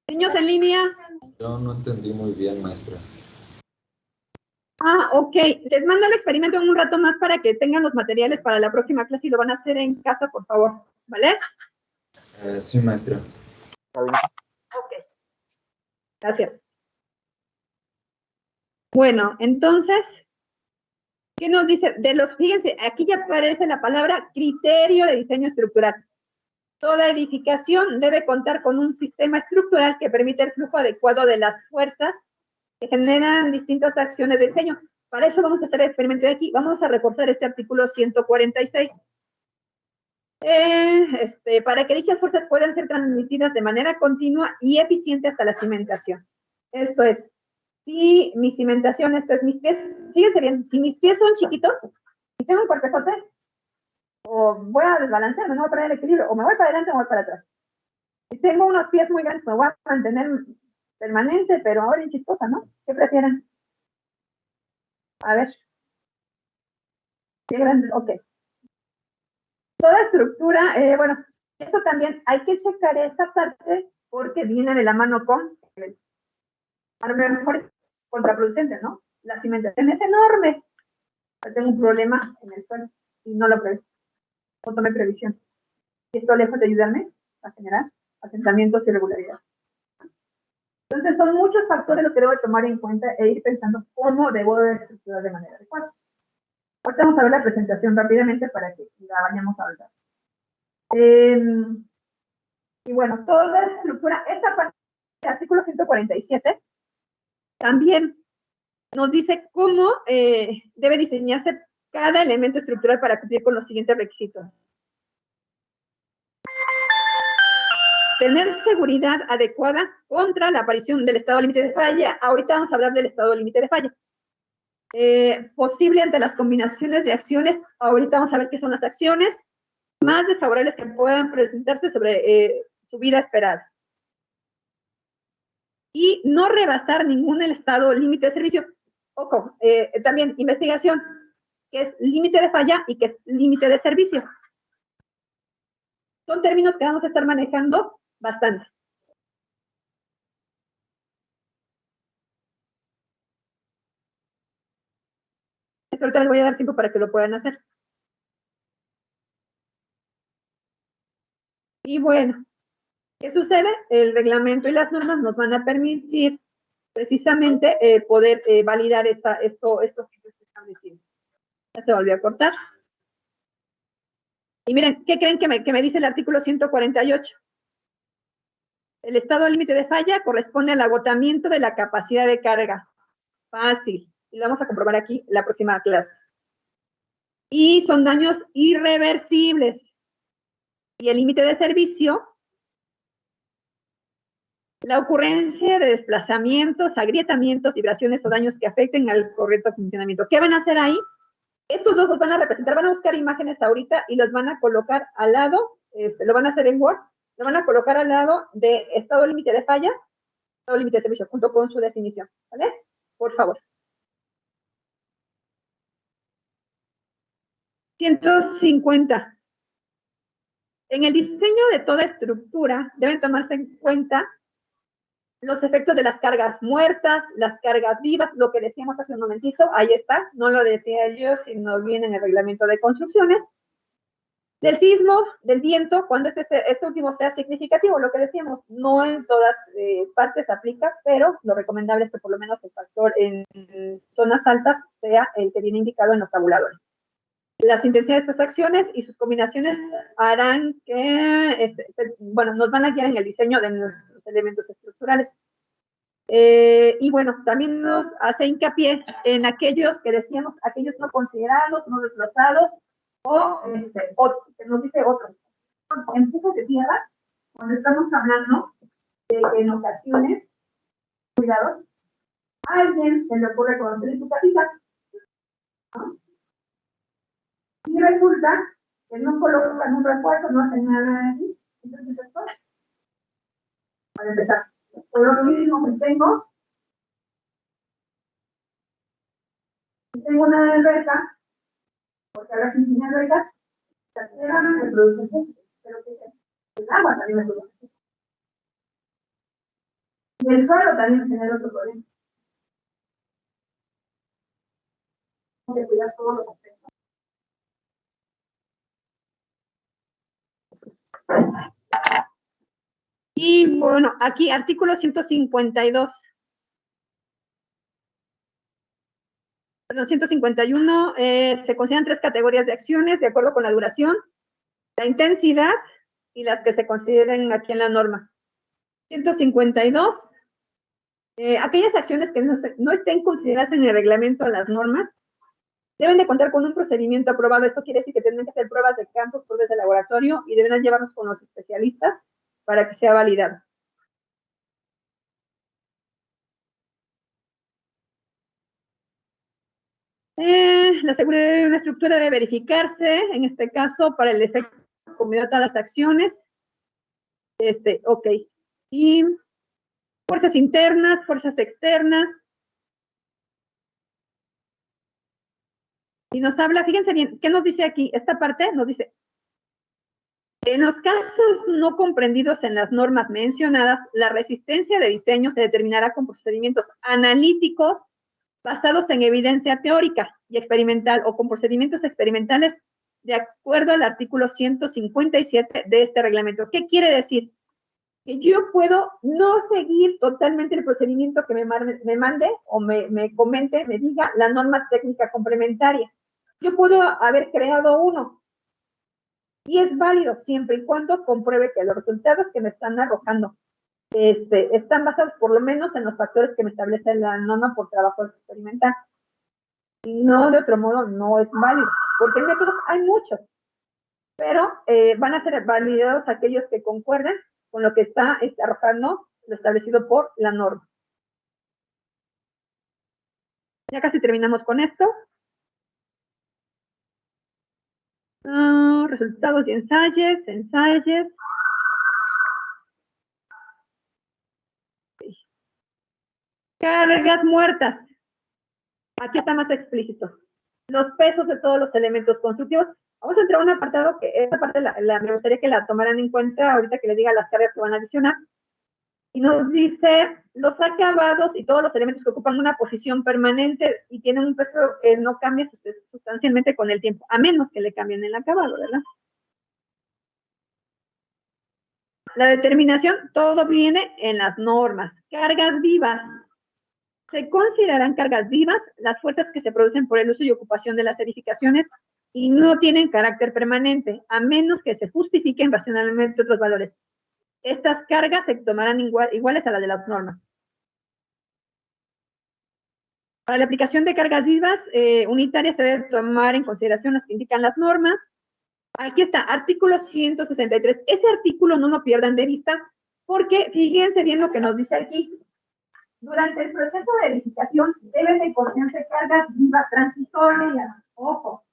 ¿Niños en línea? Yo no entendí muy bien, maestra. Ah, ok. Les mando el experimento en un rato más para que tengan los materiales para la próxima clase y lo van a hacer en casa, por favor. ¿Vale? Sí, maestra. Ok. Gracias. Bueno, entonces, ¿qué nos dice? Fíjense, aquí ya aparece la palabra criterio de diseño estructural. Toda edificación debe contar con un sistema estructural que permite el flujo adecuado de las fuerzas que generan distintas acciones de diseño. Para eso vamos a hacer el experimento de aquí. Vamos a recortar este artículo 146. Para que dichas fuerzas puedan ser transmitidas de manera continua y eficiente hasta la cimentación. Esto es, si mi cimentación, esto es mis pies, fíjense bien, si mis pies son chiquitos, y tengo un cuerpezote, o voy a desbalancearme, no voy a perder el equilibrio, o me voy para adelante o me voy para atrás. Si tengo unos pies muy grandes, me voy a mantener permanente, pero ahora en chistosa, ¿no? ¿Qué prefieren? A ver. ¿Qué grande? Ok. Toda estructura, bueno, eso también hay que checar esa parte porque viene de la mano con a lo mejor es contraproducente, ¿no? La cimentación es enorme. Yo tengo un problema en el suelo y no lo prevé. No tomé previsión. Y esto lejos de ayudarme a generar asentamientos y irregularidades. Entonces son muchos factores los que debo tomar en cuenta e ir pensando cómo debo de estructurar de manera adecuada. Ahorita vamos a ver la presentación rápidamente para que la vayamos a hablar. Y bueno, toda la estructura, esta parte del artículo 147 también nos dice cómo debe diseñarse cada elemento estructural para cumplir con los siguientes requisitos. Tener seguridad adecuada contra la aparición del estado límite de falla. Ahorita vamos a hablar del estado límite de falla. Posible ante las combinaciones de acciones. Ahorita vamos a ver qué son las acciones más desfavorables que puedan presentarse sobre su vida esperada. Y no rebasar ningún estado límite de servicio. Ojo, también investigación, que es límite de falla y que es límite de servicio. Son términos que vamos a estar manejando bastante. Ahorita les voy a dar tiempo para que lo puedan hacer. Y bueno, ¿qué sucede? El reglamento y las normas nos van a permitir precisamente poder validar estos que se están diciendo. Ya se volvió a cortar. Y miren, ¿qué creen que me dice el artículo 148? El estado límite de falla corresponde al agotamiento de la capacidad de carga. Fácil. Y lo vamos a comprobar aquí la próxima clase. Y son daños irreversibles. Y el límite de servicio, la ocurrencia de desplazamientos, agrietamientos, vibraciones o daños que afecten al correcto funcionamiento. ¿Qué van a hacer ahí? Estos dos los van a representar, van a buscar imágenes ahorita y los van a colocar al lado, lo van a hacer en Word, lo van a colocar al lado de estado límite de falla, estado límite de servicio, junto con su definición, ¿vale? Por favor. 150. En el diseño de toda estructura deben tomarse en cuenta los efectos de las cargas muertas, las cargas vivas, lo que decíamos hace un momentito, ahí está, no lo decía yo, sino viene en el reglamento de construcciones, del sismo, del viento, cuando este último sea significativo, lo que decíamos, no en todas partes aplica, pero lo recomendable es que por lo menos el factor en zonas altas sea el que viene indicado en los tabuladores. Las intensidades de estas acciones y sus combinaciones harán que, bueno, nos van a guiar en el diseño de los elementos estructurales. Y bueno, también nos hace hincapié en aquellos que decíamos, aquellos no considerados, no desplazados, o que nos dice otro. Empujos de tierra, cuando estamos hablando de que en ocasiones, cuidado, a alguien se le ocurre construir su casita, ¿no? Y resulta que no colocan un refuerzo, no hacen nada aquí. Entonces, después, para empezar, por lo mismo que tengo una alberca, porque ahora sí tiene alberca, la tierra me produce, pero que el agua también me produce. Y el suelo también genera otro problema. Hay que cuidar todos los aspectos. Y bueno, aquí artículo 152. Perdón, 151, se consideran 3 categorías de acciones de acuerdo con la duración, la intensidad y las que se consideren aquí en la norma. 152, aquellas acciones que no estén consideradas en el reglamento de las normas deben de contar con un procedimiento aprobado. Esto quiere decir que tienen que hacer pruebas de campo, pruebas de laboratorio y deben llevarnos con los especialistas para que sea validado. La seguridad de una estructura debe verificarse, en este caso, para el efecto combinado a todas las acciones. Ok. Y fuerzas internas, fuerzas externas. Y nos habla, fíjense bien, ¿qué nos dice aquí? Esta parte nos dice, en los casos no comprendidos en las normas mencionadas, la resistencia de diseño se determinará con procedimientos analíticos basados en evidencia teórica y experimental o con procedimientos experimentales de acuerdo al artículo 157 de este reglamento. ¿Qué quiere decir? Que yo puedo no seguir totalmente el procedimiento que me mande o me comente, me diga la norma técnica complementaria. Yo puedo haber creado uno y es válido siempre y cuando compruebe que los resultados que me están arrojando están basados por lo menos en los factores que me establece la norma por trabajo experimental. Y no, de otro modo, no es válido, porque métodos hay muchos, pero van a ser validados aquellos que concuerden con lo que está arrojando lo establecido por la norma. Ya casi terminamos con esto. Resultados y ensayos. Cargas muertas. Aquí está más explícito. Los pesos de todos los elementos constructivos. Vamos a entrar a un apartado que esta parte me gustaría que la tomaran en cuenta ahorita que les diga las cargas que van a adicionar. Y nos dice los acabados y todos los elementos que ocupan una posición permanente y tienen un peso que no cambia sustancialmente con el tiempo, a menos que le cambien el acabado, ¿verdad? La determinación, todo viene en las normas. Cargas vivas. Se considerarán cargas vivas las fuerzas que se producen por el uso y ocupación de las edificaciones y no tienen carácter permanente, a menos que se justifiquen racionalmente otros valores. Estas cargas se tomarán iguales a las de las normas. Para la aplicación de cargas vivas unitarias se debe tomar en consideración las que indican las normas. Aquí está, artículo 163. Ese artículo no lo pierdan de vista, porque fíjense bien lo que nos dice aquí. Durante el proceso de verificación deben de conocerse cargas vivas transitorias, ojo,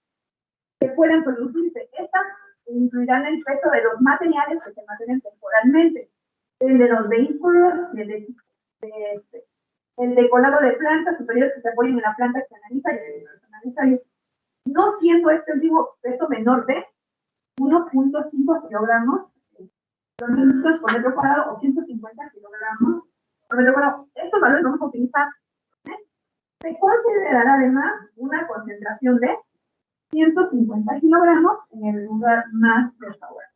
que pueden producirse. Estas incluirán el peso de los materiales que se mantienen temporalmente, el de los vehículos, el decolado de plantas superiores que se apoyen en la planta que se analiza y se analiza, no siendo este antiguo peso menor de 1.5 kilogramos, los minutos por metro cuadrado o 150 kilogramos por metro cuadrado. Estos valores vamos a utilizar. Se considerará además una concentración de 150 kilogramos en el lugar más desfavorable.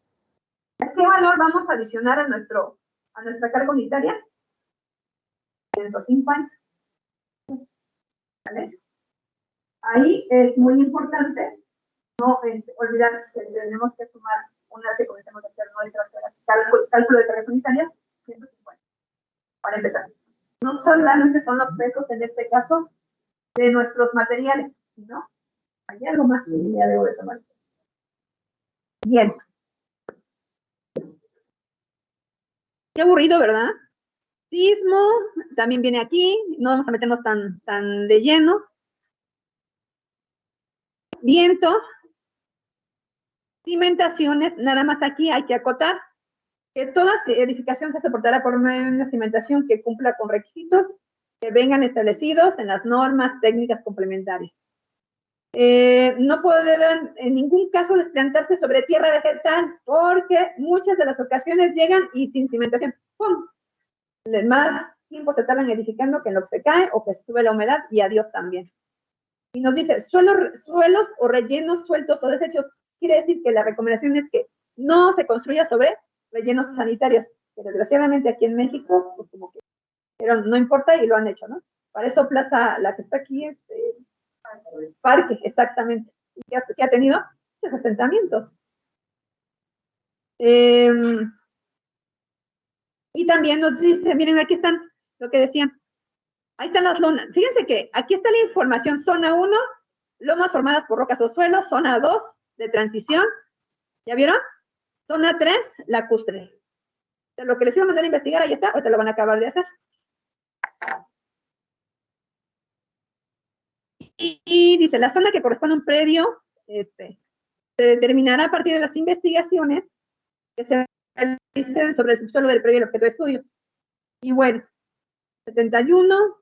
¿Qué valor vamos a adicionar a nuestra carga unitaria? 150. ¿Vale? Ahí es muy importante no olvidar que tenemos que sumar una vez que comencemos a hacer nuestra cálculo de cargas unitarias, 150. Para empezar. No solamente son los pesos, en este caso, de nuestros materiales, sino hay algo más que ya debo de tomar. Bien. Qué aburrido, ¿verdad? Sismo, también viene aquí, no vamos a meternos tan de lleno. Viento, cimentaciones, nada más aquí hay que acotar que toda edificación se soportará por una cimentación que cumpla con requisitos que vengan establecidos en las normas técnicas complementarias. No podrán en ningún caso desplantarse sobre tierra vegetal, porque muchas de las ocasiones llegan y sin cimentación, ¡pum! Más tiempo se tardan edificando que en lo que se cae o que sube la humedad, y adiós también. Y nos dice, suelos o rellenos sueltos o desechos. Quiere decir que la recomendación es que no se construya sobre rellenos sanitarios, que desgraciadamente aquí en México, pues como que, pero no importa y lo han hecho, ¿no? Para eso Plaza, la que está aquí, Parque, exactamente, y que ha tenido muchos asentamientos. Y también nos dice, miren, aquí están lo que decían, ahí están las lonas. Fíjense que aquí está la información, zona 1, lomas formadas por rocas o suelos, zona 2, de transición, ¿ya vieron? Zona 3, lacustre. Lo que les iba a mandar a investigar, ahí está, ahorita lo van a acabar de hacer. Y dice, la zona que corresponde a un predio, se determinará a partir de las investigaciones que se realicen sobre el subsuelo del predio y el objeto de estudio. Y bueno, 71,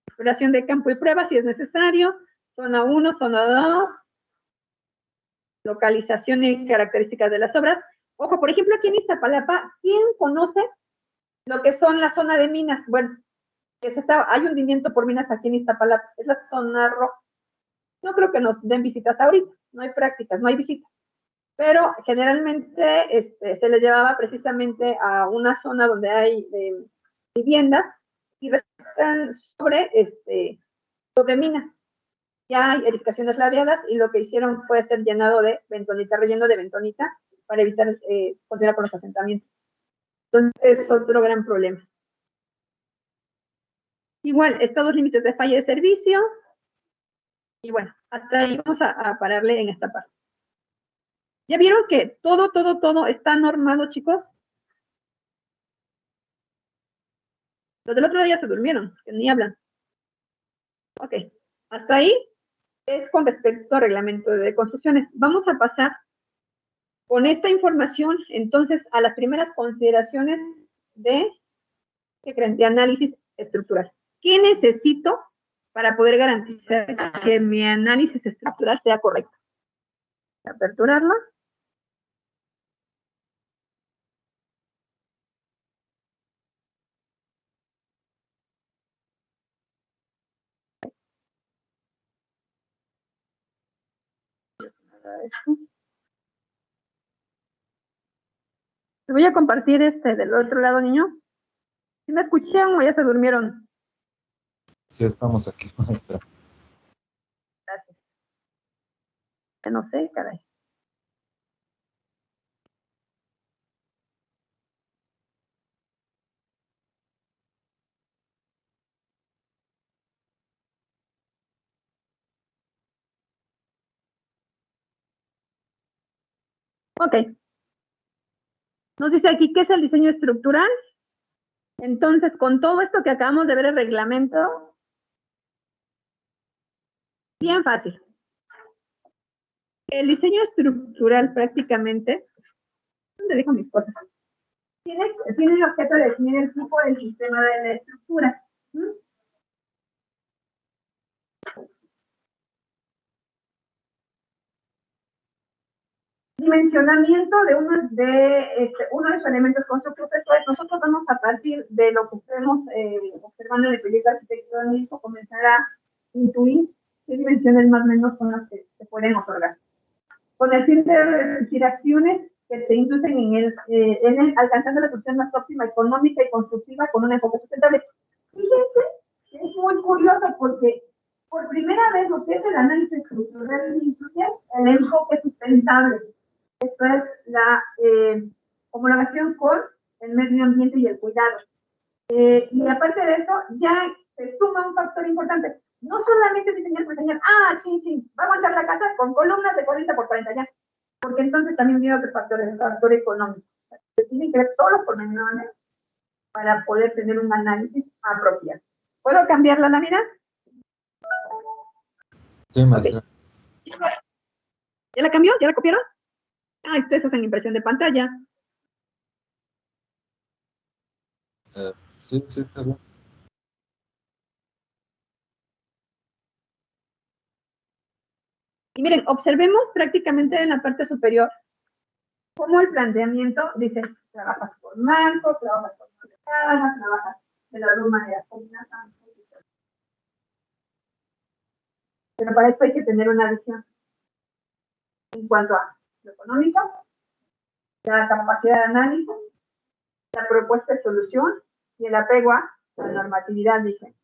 exploración de campo y pruebas si es necesario, zona 1, zona 2, localización y características de las obras. Ojo, por ejemplo, aquí en Iztapalapa, ¿quién conoce lo que son la zona de minas? Bueno, hay hundimiento por minas aquí en Iztapalapa, es la zona roja. No creo que nos den visitas ahorita, no hay prácticas, no hay visitas. Pero generalmente se les llevaba precisamente a una zona donde hay viviendas y están sobre minas. Ya hay edificaciones ladeadas y lo que hicieron fue ser llenado de bentonita, relleno de bentonita, para evitar continuar con los asentamientos. Entonces es otro gran problema. Igual, estados límites de falla de servicio. Y bueno, hasta ahí vamos a pararle en esta parte. ¿Ya vieron que todo está normado, chicos? Los del otro día se durmieron, que ni hablan. Ok, hasta ahí es con respecto al reglamento de construcciones. Vamos a pasar con esta información, entonces, a las primeras consideraciones de análisis estructural. ¿Qué necesito para poder garantizar que mi análisis estructural sea correcto? Aperturarlo. Les voy a compartir del otro lado, niños. ¿Sí me escucharon o ya se durmieron? Sí, estamos aquí, maestra. Gracias. No sé, caray. Ok. Nos dice aquí, ¿qué es el diseño estructural? Entonces, con todo esto que acabamos de ver el reglamento, bien fácil. El diseño estructural prácticamente, ¿dónde dejo mis cosas? Tiene el objeto de definir el tipo del sistema de la estructura. Dimensionamiento de uno de los elementos constructivos. Esto es, nosotros vamos a partir de lo que estemos observando en el proyecto arquitectónico, comenzar a intuir qué dimensiones más o menos son las que se pueden otorgar. Con el fin de reducir acciones que se inducen en el alcanzando la solución más óptima, económica y constructiva con un enfoque sustentable. Fíjense, es muy curioso porque por primera vez lo que es el análisis estructural incluye el enfoque sustentable. Esto es la homologación con el medio ambiente y el cuidado. Y aparte de eso, ya se suma un factor importante. No solamente diseñar por diseñar, va a aguantar la casa con columnas de 40 por 40 ya. Porque entonces también viene otro factor, el factor económico. Se tienen que ver todos los pormenores para poder tener un análisis apropiado. ¿Puedo cambiar la lámina? Sí, maestra. Okay. ¿Ya la cambió? ¿Ya la copiaron? Ustedes hacen impresión de pantalla. Sí, está bien. Y miren, observemos prácticamente en la parte superior cómo el planteamiento dice, trabajas por marcos, trabajas por modelos, trabajas de las dos maneras, combinadas. Pero para esto hay que tener una visión en cuanto a lo económico, la capacidad de análisis, la propuesta de solución y el apego a la normatividad vigente.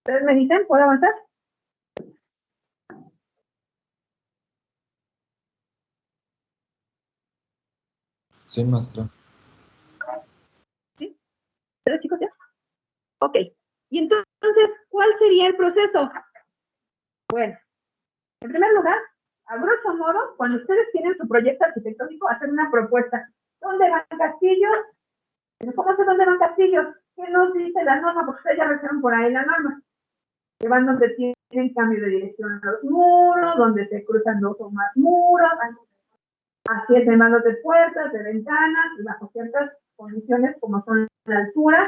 ¿Ustedes me dicen, puedo avanzar? Sí, maestra. ¿Sí? ¿Pero chicos ya? Ok. Y entonces, ¿cuál sería el proceso? Bueno, en primer lugar, a grosso modo, cuando ustedes tienen su proyecto arquitectónico, hacer una propuesta. ¿Dónde van castillos? ¿Cómo sé dónde van castillos? ¿Qué nos dice la norma? Porque ustedes ya refieren por ahí la norma. Que van donde tienen cambio de dirección a los muros, donde se cruzan dos o más muros. Así es, en manos de puertas, de ventanas, y bajo ciertas condiciones como son la altura,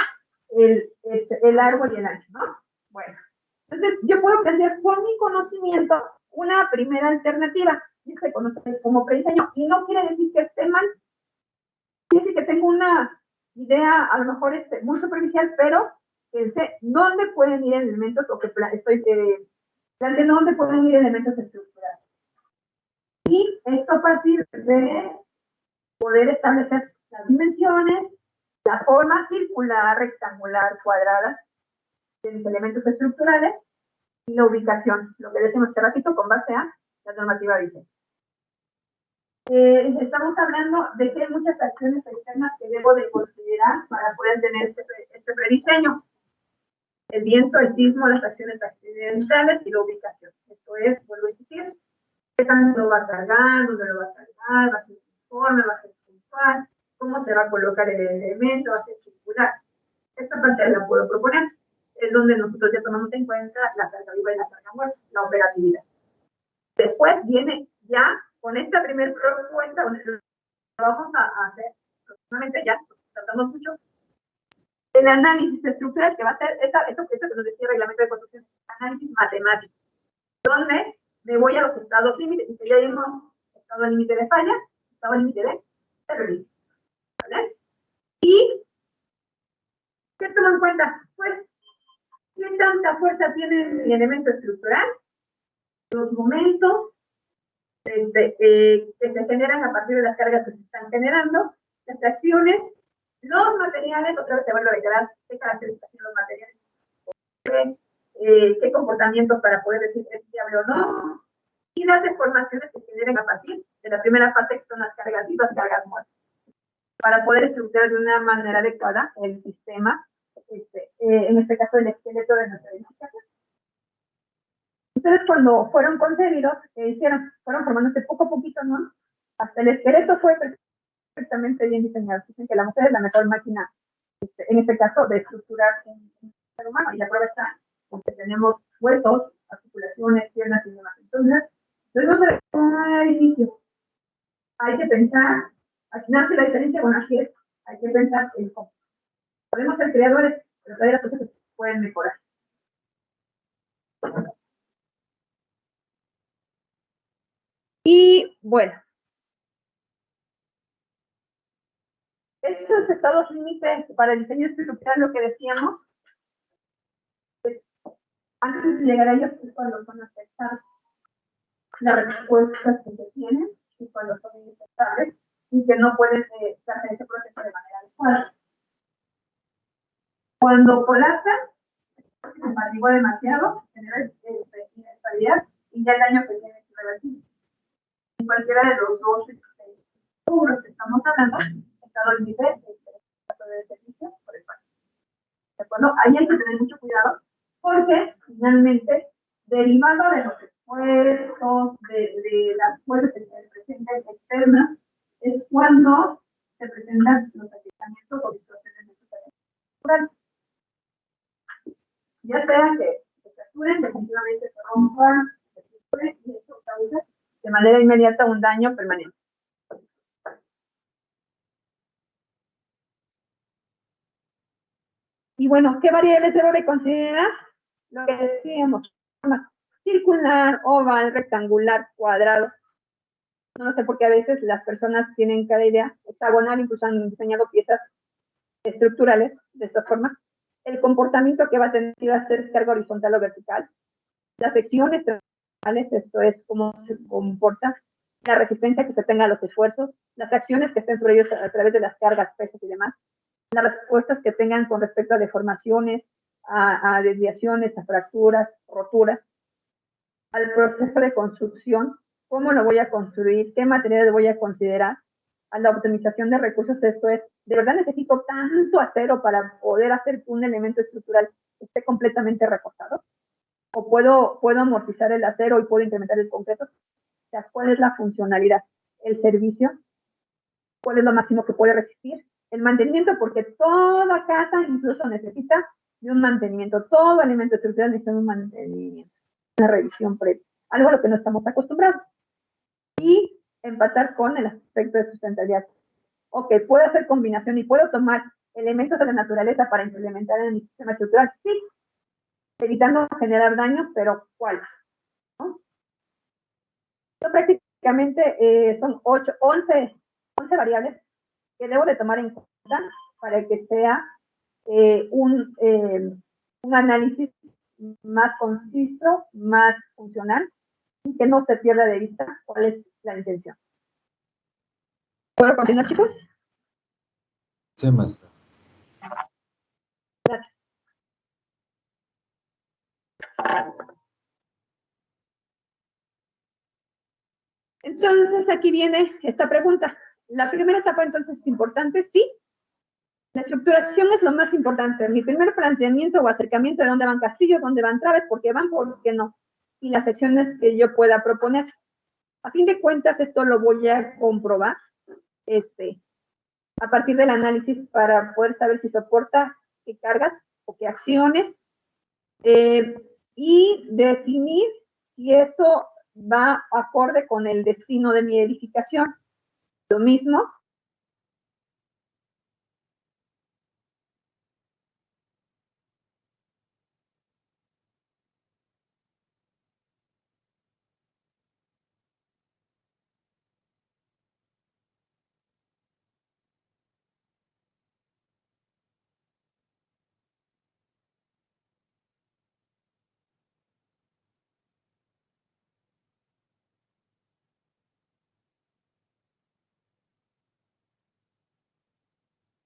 el largo y el ancho, ¿no? Bueno, entonces yo puedo plantear con mi conocimiento una primera alternativa. Dice como prediseño, y no quiere decir que esté mal, quiere decir que tengo una idea a lo mejor muy superficial, pero que sé dónde pueden ir elementos, o que estoy planteando dónde pueden ir elementos estructurales. Y esto a partir de poder establecer las dimensiones, la forma circular, rectangular, cuadrada de los elementos estructurales y la ubicación, lo que decimos este ratito con base a la normativa vigente. Estamos hablando de que hay muchas acciones externas que debo de considerar para poder tener este prediseño. El viento, el sismo, las acciones accidentales y la ubicación. Esto es, vuelvo a insistir, qué tanto lo va a cargar, dónde lo va a cargar, va a ser uniforme, va a ser puntual, cómo se va a colocar el elemento, va a ser circular. Esta parte la puedo proponer. Es donde nosotros ya tomamos en cuenta la carga viva y la carga muerta, la operatividad. Después viene ya con esta primera propuesta, donde lo vamos a hacer aproximadamente ya, tratamos mucho, el análisis estructural, que va a ser esto que nos decía el reglamento de construcción, análisis matemático, donde me voy a los estados límites, y que ya hemos estado límite de falla, estado límite de terrorismo. ¿Vale? Y, ¿qué tomo en cuenta? Pues, ¿qué tanta fuerza tiene el elemento estructural? Los momentos que se generan a partir de las cargas que se están generando, las acciones, los materiales, otra vez se vuelve a reiterar, qué características tienen los materiales, qué comportamientos para poder decir es viable o no, y las deformaciones que se generan a partir de la primera fase, que son las cargas vivas, cargas muertas, para poder estructurar de una manera adecuada el sistema, en este caso el esqueleto de nuestra edificación. Ustedes cuando fueron concebidos, ¿qué hicieron? Fueron formándose poco a poquito, ¿no? Hasta el esqueleto fue perfectamente bien diseñado. Dicen que la mujer es la mejor máquina, en este caso, de estructurar un ser humano, y la prueba está, porque tenemos huesos, articulaciones, piernas y demás. Entonces, debemos al inicio. Hay que pensar, al final de la diferencia, bueno, aquí es, hay que pensar en cómo. Podemos ser creadores, pero todavía las cosas se pueden mejorar. Y bueno, esos estados límites para el diseño estructural, lo que decíamos, pues, antes de llegar a ellos es cuando son aceptadas las respuestas que se tienen y cuando son inaceptables y que no pueden hacer ese proceso de manera adecuada. Cuando colapsan, se apacigua demasiado, genera inestabilidad y ya el daño que tiene que revertir. En cualquiera de los dos rubros que estamos hablando, estado límite, de servicio por espacio. ¿De acuerdo? Ahí hay que tener mucho cuidado porque finalmente, derivado de los esfuerzos, de las fuerzas que se presentan externas, es cuando se presentan los agitamientos o distorsiones de su tarea. Ya sea que se fracturen, definitivamente se rompan, se fracturen, y eso causa de manera inmediata un daño permanente. Y bueno, ¿qué variables debo de considerar? Lo que decíamos, circular, oval, rectangular, cuadrado. No sé por qué a veces las personas tienen cada idea hexagonal, incluso han diseñado piezas estructurales de estas formas. El comportamiento que va a tener que va a ser carga horizontal o vertical. Las secciones transversales, esto es cómo se comporta, la resistencia que se tenga a los esfuerzos, las acciones que estén sobre ellos a través de las cargas, pesos y demás, las respuestas que tengan con respecto a deformaciones, a desviaciones, a fracturas, roturas, al proceso de construcción, cómo lo voy a construir, qué materiales voy a considerar, a la optimización de recursos, esto es, ¿de verdad necesito tanto acero para poder hacer que un elemento estructural esté completamente reforzado? ¿O puedo amortizar el acero y puedo incrementar el concreto? O sea, ¿cuál es la funcionalidad? ¿El servicio? ¿Cuál es lo máximo que puede resistir? El mantenimiento, porque toda casa incluso necesita de un mantenimiento, todo elemento estructural necesita un mantenimiento, una revisión previa, algo a lo que no estamos acostumbrados. Y empatar con el aspecto de sustentabilidad. Ok, puedo hacer combinación y puedo tomar elementos de la naturaleza para implementar en mi sistema estructural, sí, evitando generar daños, pero ¿cuáles? ¿No? Prácticamente son 11 variables que debo de tomar en cuenta para que sea un análisis más conciso, más funcional, y que no se pierda de vista cuál es la intención. ¿Puedo continuar, chicos? Sí, maestra. Gracias. Entonces, aquí viene esta pregunta. La primera etapa, entonces, es importante, sí. La estructuración es lo más importante. Mi primer planteamiento o acercamiento de dónde van castillos, dónde van traves, por qué van, por qué no. Y las secciones que yo pueda proponer. A fin de cuentas, esto lo voy a comprobar a partir del análisis para poder saber si soporta qué cargas o qué acciones y definir si esto va acorde con el destino de mi edificación. Lo mismo.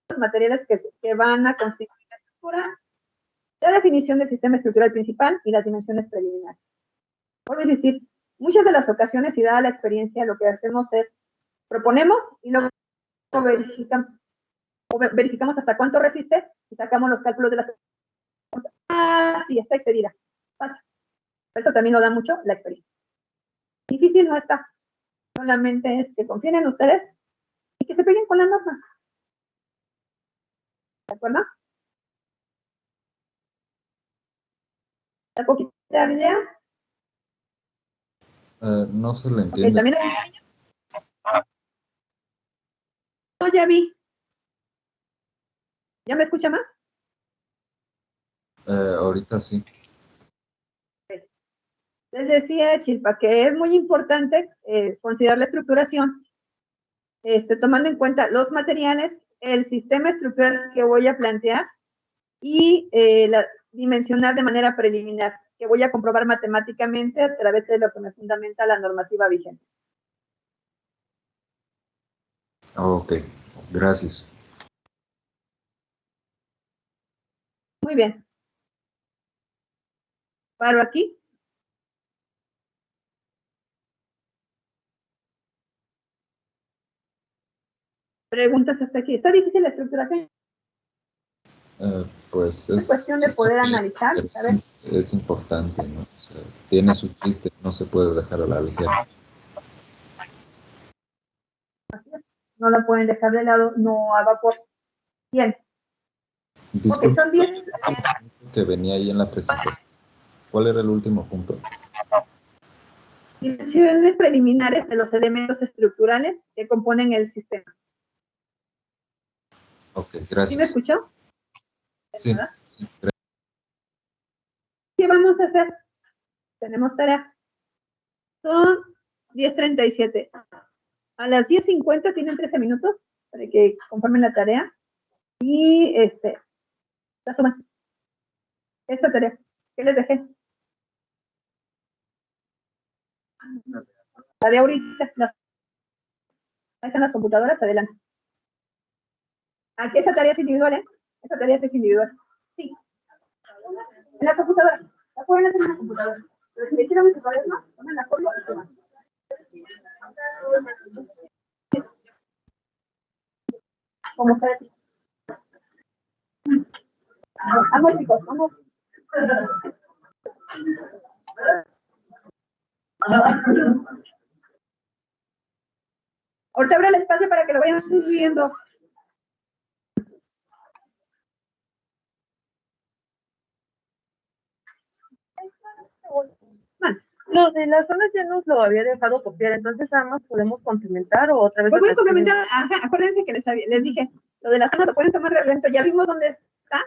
Los materiales que van a constituir la estructura, la definición del sistema estructural principal y las dimensiones preliminares. Por decir, muchas de las ocasiones, y dada la experiencia, lo que hacemos es proponemos y luego verificamos hasta cuánto resiste y sacamos los cálculos de la... Ah, sí, está excedida. Pasa. Eso también lo da mucho la experiencia. Difícil no está. Solamente es que confíen en ustedes y que se peguen con la norma. ¿De acuerdo? ¿Está poquita idea? No se le Okay, entiende. también no, ya vi. ¿Ya me escucha más? Ahorita sí. Les decía, Chilpa, que es muy importante considerar la estructuración, tomando en cuenta los materiales, el sistema estructural que voy a plantear y dimensionar de manera preliminar, que voy a comprobar matemáticamente a través de lo que me fundamenta la normativa vigente. Ok, gracias. Muy bien. Paro aquí. Preguntas hasta aquí. ¿Está difícil la estructuración? Pues Es cuestión de poder analizar, ¿sabes? es importante, ¿no? O sea, tiene su chiste, no se puede dejar a la ligera. No la pueden dejar de lado, no a vapor. Bien. Disculpe, Ok, son 10. que venía ahí en la presentación. ¿Cuál era el último punto? Dimensiones preliminares de los elementos estructurales que componen el sistema. Ok, ¿Sí gracias. me escuchó? Sí, sí, gracias. ¿Qué vamos a hacer? Tenemos tarea. Son 10:37. A las 10:50 tienen 13 minutos para que conformen la tarea. Y la suman. Esta tarea. ¿Qué les dejé? La de ahorita. Ahí están las computadoras, adelante. Aquí esa tarea es individual, ¿eh? Esa tarea es individual. Sí. En la computadora. La pueden hacer en la computadora. Pero si le quieren en su cuaderno, tomen la foto y suman. Como sea. Vamos, chicos, vamos. Ahorita abre el espacio para que lo vayan subiendo. Lo de las zonas ya nos lo había dejado copiar, entonces nada más podemos complementar o otra vez. Pues voy a complementar, acuérdense que les dije, lo de las zonas lo pueden tomar de evento, ya vimos dónde está,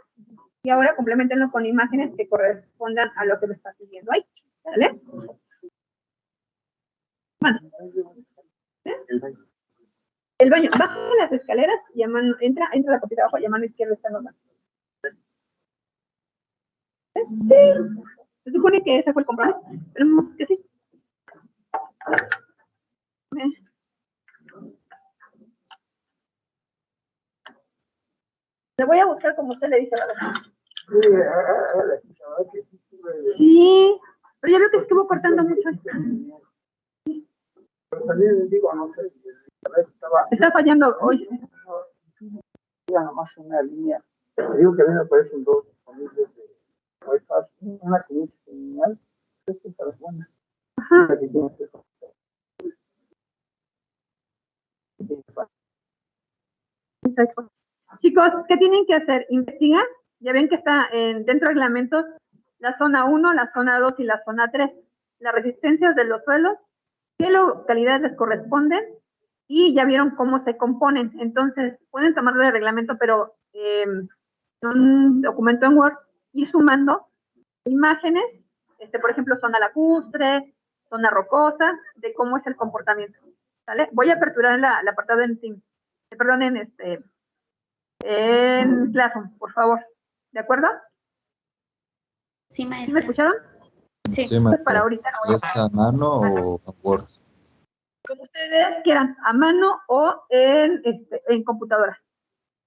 y ahora complementenlo con imágenes que correspondan a lo que me está pidiendo ahí, ¿vale? Bueno. El baño, baja las escaleras y a mano, entra la copita abajo y a mano izquierda está normal. Sí, se supone que ese fue el compromiso, esperemos que sí. Le voy a buscar como usted le dice la verdad. Sí, pero ya veo que estuvo cortando mucho. Pero también digo, no sé, Está fallando hoy. ya nomás una línea. Te digo que a mí me aparecen dos disponibles de Wi-Fi, una que dice señal, esta es la buena. Ajá. La que tiene que Chicos, ¿qué tienen que hacer? Investigar. Ya ven que está dentro de reglamentos la zona 1, la zona 2 y la zona 3. Las resistencias de los suelos, qué localidades les corresponden y ya vieron cómo se componen. Entonces, pueden tomarlo de reglamento, pero un documento en Word y sumando imágenes, por ejemplo, zona lacustre, zona rocosa, de cómo es el comportamiento. ¿Vale? Voy a aperturar el apartado en Teams. Perdón, en Classroom, por favor. ¿De acuerdo? Sí, ¿Sí maestra. me escucharon? Sí. Sí, Pues para ahorita. ¿es a mano o a Word? Como ustedes quieran, a mano o en computadora.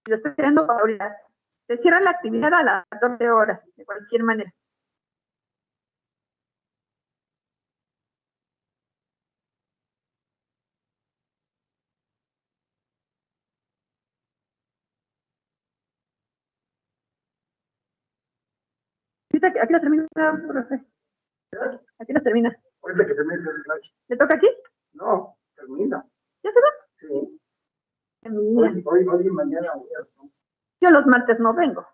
Lo estoy creando para ahorita. Se cierra la actividad a las 12 horas, de cualquier manera. Aquí la termina, profe. Aquí la termina. Ahorita que termine el clase. ¿Le toca aquí? No, termina. ¿Ya se va? Sí. En mi línea. Hoy y mañana. Yo los martes no vengo.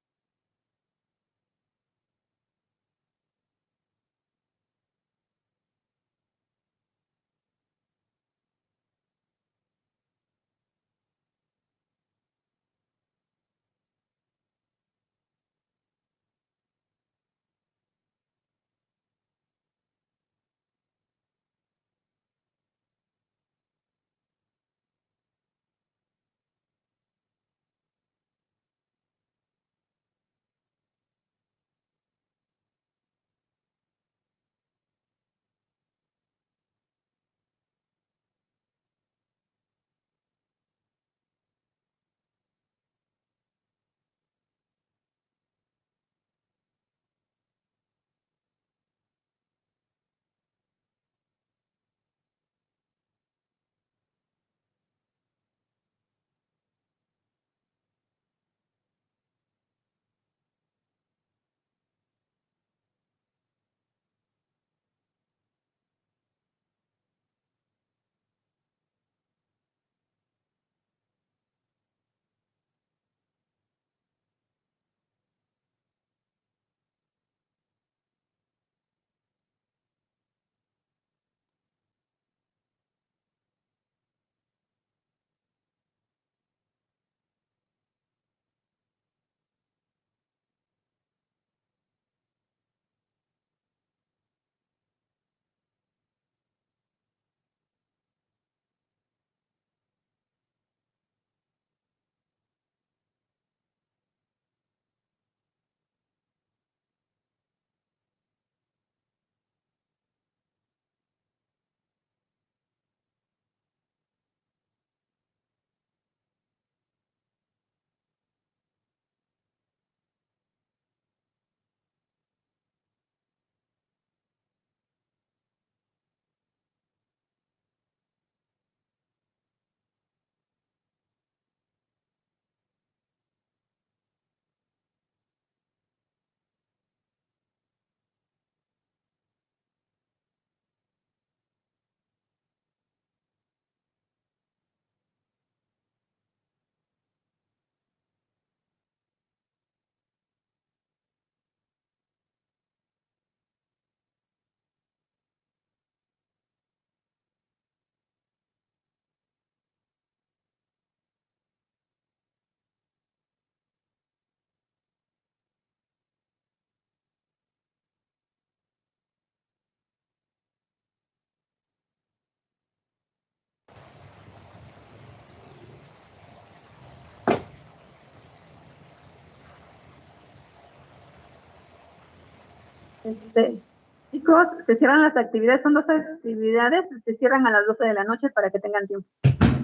Chicos, se cierran las actividades, son 2 actividades, se cierran a las 12 de la noche para que tengan tiempo.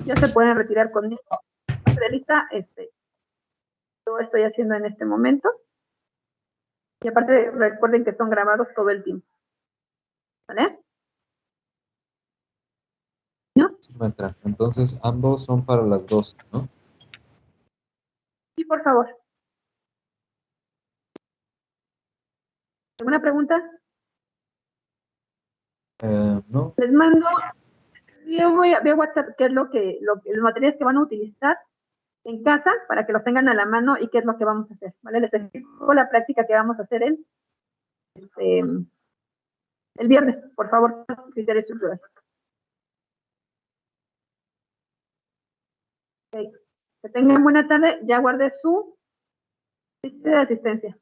Ya se pueden retirar conmigo. De lista, lo estoy haciendo en este momento. Y aparte, recuerden que son grabados todo el tiempo. ¿Vale? Sí, maestra. Entonces, ambos son para las 12, ¿no? Sí, por favor. ¿Alguna pregunta? No. Les mando, yo voy a WhatsApp qué es los materiales que van a utilizar en casa para que los tengan a la mano y qué es lo que vamos a hacer, ¿vale? Les explico la práctica que vamos a hacer el viernes, por favor, criterios estructurales. Okay. Que tengan buena tarde, ya guardé su lista de asistencia.